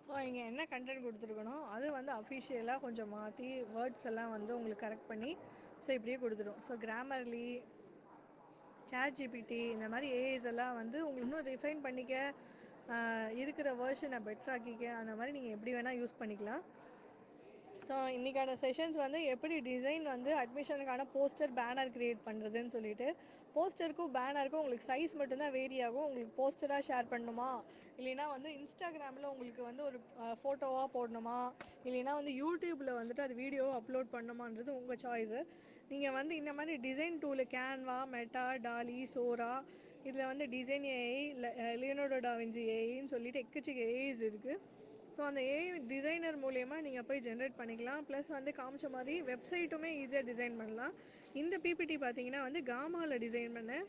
ஸோ இங்கே என்ன கண்டென்ட் கொடுத்துருக்கணும் அது வந்து அஃபிஷியலாக கொஞ்சம் மாற்றி வேர்ட்ஸ் எல்லாம் வந்து உங்களுக்கு கரெக்ட் பண்ணி ஸோ இப்படியே கொடுத்துரும். ஸோ கிராமர்லி, சாட் ஜிபிடி இந்த மாதிரி ஏஐஸ் எல்லாம் வந்து உங்களுக்கு இன்னும் ரிஃபைன் பண்ணிக்க இருக்கிற வேர்ஷனை பெட்டர் ஆக்கிக்க, அந்த மாதிரி நீங்கள் எப்படி வேணால் யூஸ் பண்ணிக்கலாம். ஸோ இன்றைக்கான செஷன்ஸ் வந்து எப்படி டிசைன் வந்து அட்மிஷனுக்கான போஸ்டர் பேனர் க்ரியேட் பண்ணுறதுன்னு சொல்லிட்டு, போஸ்டருக்கும் பேனருக்கும் உங்களுக்கு சைஸ் மட்டும்தான் வேரி ஆகும். உங்களுக்கு போஸ்டராக ஷேர் பண்ணணுமா, இல்லைனா வந்து இன்ஸ்டாகிராமில் உங்களுக்கு வந்து ஒரு ஃபோட்டோவாக போடணுமா, இல்லைனா வந்து யூடியூப்பில் வந்துட்டு அது வீடியோவை அப்லோட் பண்ணணுமான்றது உங்கள் சாய்ஸு. நீங்கள் வந்து இந்த மாதிரி design tool Canva, Meta, DALL-E, Sora, இதில் வந்து டிசைன் ஏஐ, லியோனார்டோ டாவின்சி ஏஐன்னு சொல்லிட்டு எக்கச்சக்க ஏஐஸ் இருக்குது. ஸோ அந்த ஏஐ டிசைனர் மூலயமா நீங்கள் போய் ஜென்ரேட் பண்ணிக்கலாம். ப்ளஸ் வந்து காமிச்ச மாதிரி வெப்சைட்டுமே ஈஸியாக டிசைன் பண்ணலாம். இந்த பிபிடி பார்த்தீங்கன்னா வந்து காமாவில் டிசைன் பண்ணேன்.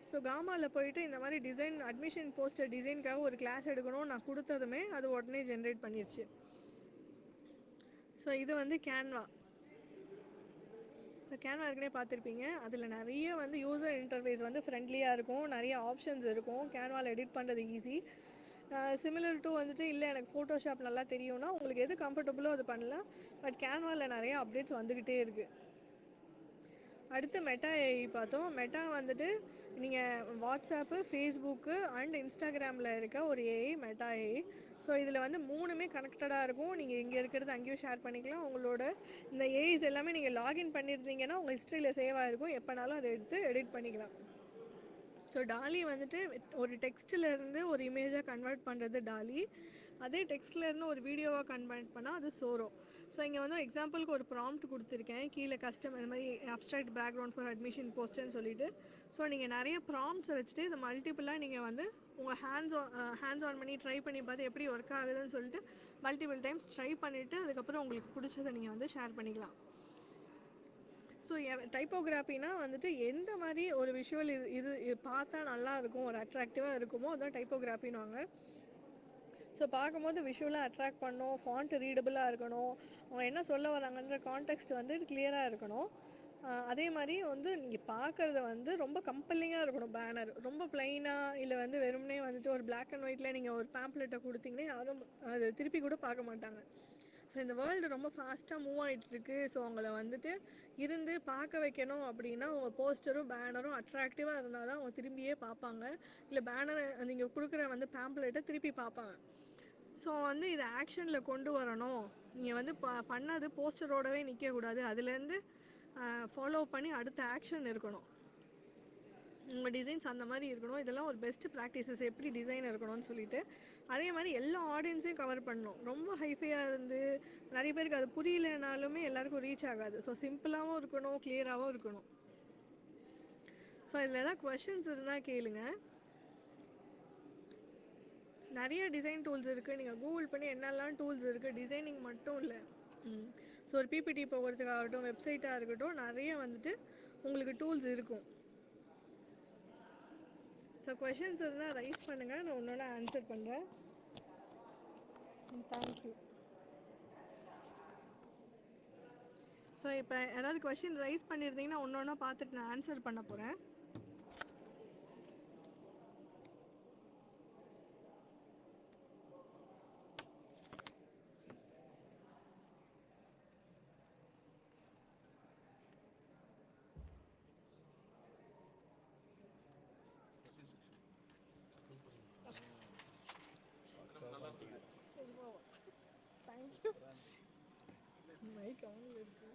ஸோ காமாவில் போயிட்டு இந்த மாதிரி டிசைன் அட்மிஷன் போஸ்டர் டிசைனுக்காக ஒரு கிளாஸ் எடுக்கணும் நான் கொடுத்ததுமே அது உடனே ஜென்ரேட் பண்ணிடுச்சு. ஸோ இது வந்து கேன்வா. ஸோ கேன்வா ஏற்கனவே பார்த்துருப்பீங்க. அதில் நிறைய வந்து யூசர் இன்டர்ஃபேஸ் வந்து ஃப்ரெண்ட்லியாக இருக்கும், நிறைய ஆப்ஷன்ஸ் இருக்கும். கேன்வாவில் எடிட் பண்ணுறது ஈஸி. சிமிலர் டு வந்துட்டு இல்லை எனக்கு ஃபோட்டோஷாப் நல்லா தெரியும்னா உங்களுக்கு எது கம்ஃபர்டபுளோ அது பண்ணலாம். பட் கேன்வாவில் நிறைய அப்டேட்ஸ் வந்துக்கிட்டே இருக்குது. அடுத்து மெட்டா ஏஐ பார்த்தோம். மெட்டா வந்துட்டு நீங்கள் வாட்ஸ்அப்பு, ஃபேஸ்புக்கு அண்ட் இன்ஸ்டாகிராமில் இருக்க ஒரு ஏஐ மெட்டா ஏஐ. ஸோ இதில் வந்து மூணுமே கனெக்டடாக இருக்கும். நீங்கள் இங்கே இருக்கிறது அங்கேயும் ஷேர் பண்ணிக்கலாம். உங்களோட இந்த ஏஐஸ் எல்லாமே நீங்கள் லாகின் பண்ணியிருந்தீங்கன்னா உங்கள் ஹிஸ்ட்ரியில் சேவ் ஆகிருக்கும். எப்போனாலும் அதை எடுத்து எடிட் பண்ணிக்கலாம். ஸோ டாலி வந்துட்டு ஒரு டெக்ஸ்ட்லேருந்து ஒரு இமேஜாக கன்வெர்ட் பண்ணுறது டாலி. அதே டெக்ஸ்ட்லேருந்து ஒரு வீடியோவாக கன்வெர்ட் பண்ணால் அது சோரோ. ஸோ இங்கே வந்து எக்ஸாம்பிளுக்கு ஒரு ப்ராம்ப்ட் கொடுத்துருக்கேன். கீழே கஸ்டம் இந்த மாதிரி அப்ஸ்ட்ராக்ட் பேக்ரவுண்ட் ஃபார் அட்மிஷன் போஸ்டர்னு சொல்லிட்டு. ஸோ நீங்கள் நிறைய ப்ராம்ப்ட்ஸை வச்சுட்டு இது மல்டிபிளாக நீங்கள் வந்து உங்கள் ஹேண்ட்ஸ் ஆன் பண்ணி ட்ரை பண்ணி பார்த்து எப்படி ஒர்க் ஆகுதுன்னு சொல்லிட்டு மல்டிபிள் டைம்ஸ் ட்ரை பண்ணிவிட்டு அதுக்கப்புறம் உங்களுக்கு பிடிச்சதை நீங்கள் வந்து ஷேர் பண்ணிக்கலாம். ஸோ டைப்போகிராஃபினா வந்துட்டு எந்த மாதிரி ஒரு விஷுவல் இது பார்த்தா நல்லா இருக்கும், ஒரு அட்ராக்டிவாக இருக்குமோ அதுதான் டைப்போகிராஃபின்னுவாங்க. ஸோ பார்க்கும்போது விஷுவலாக அட்ராக்ட் பண்ணணும், ஃபாண்ட் ரீடபுளாக இருக்கணும், அவங்க என்ன சொல்ல வராங்கன்ற கான்டெக்ட் வந்து கிளியராக இருக்கணும். அதே மாதிரி வந்து நீங்கள் பார்க்குறத வந்து ரொம்ப கம்பல்லிங்காக இருக்கணும். பேனர் ரொம்ப பிளைனாக இல்லை வந்து வெறுமனே வந்துட்டு ஒரு பிளாக் அண்ட் ஒயிட்டில் நீங்கள் ஒரு பேம்ப்ளெட்டை கொடுத்தீங்கன்னா யாரும் அதை திருப்பி கூட பார்க்க மாட்டாங்க. ஸோ இந்த வேர்ல்டு ரொம்ப ஃபாஸ்ட்டாக மூவ் ஆகிட்டுருக்கு. ஸோ அவங்கள வந்துட்டு இருந்து பார்க்க வைக்கணும் அப்படின்னா உங்கள் போஸ்டரும் பேனரும் அட்ராக்டிவாக இருந்தால் தான் அவங்க திரும்பியே பார்ப்பாங்க. இல்லை பேனரை நீங்கள் கொடுக்குற வந்து பேம்ப்ளெட்டை திருப்பி பார்ப்பாங்க. ஸோ வந்து இதை ஆக்ஷனில் கொண்டு வரணும். நீங்கள் வந்து பண்ணது போஸ்டரோடவே நிற்கக்கூடாது, அதுலேருந்து ஃபாலோ பண்ணி அடுத்த ஆக்ஷன் இருக்கணும். உங்கள் டிசைன்ஸ் அந்த மாதிரி இருக்கணும். இதெல்லாம் ஒரு பெஸ்ட் ப்ராக்டிசஸ் எப்படி டிசைன் இருக்கணும்னு சொல்லிட்டு. அதே மாதிரி எல்லா ஆடியன்ஸையும் கவர் பண்ணணும். ரொம்ப ஹைஃபையாக இருந்து நிறைய பேருக்கு அது புரியலைனாலுமே எல்லாருக்கும் ரீச் ஆகாது. ஸோ சிம்பிளாகவும் இருக்கணும், கிளியராகவும் இருக்கணும். ஸோ இதில் ஏதாவது கொஷின்ஸ் இருந்தால் கேளுங்க. நிறைய டிசைன் டூல்ஸ் இருக்குது. நீங்கள் கூகுள் பண்ணி என்னெல்லாம் டூல்ஸ் இருக்குது, டிசைனிங் மட்டும் இல்லை. ஸோ ஒரு பிபிடி போகிறதுக்காகட்டும், வெப்சைட்டாக இருக்கட்டும், நிறைய வந்துட்டு உங்களுக்கு டூல்ஸ் இருக்கும். ஸோ கொஷின்ஸ் இருந்தால் ரைஸ் பண்ணுங்கள், நான் ஒன்றோட ஆன்சர் பண்ணுறேன். தேங்க்யூ. ஸோ இப்போ யாராவது கொஷின் ரைஸ் பண்ணியிருந்தீங்கன்னா ஒன்று ஒன்றா பார்த்துட்டு நான் ஆன்சர் பண்ண போகிறேன். தேங்க்யூ. மைக் அவங்கள இருக்கு.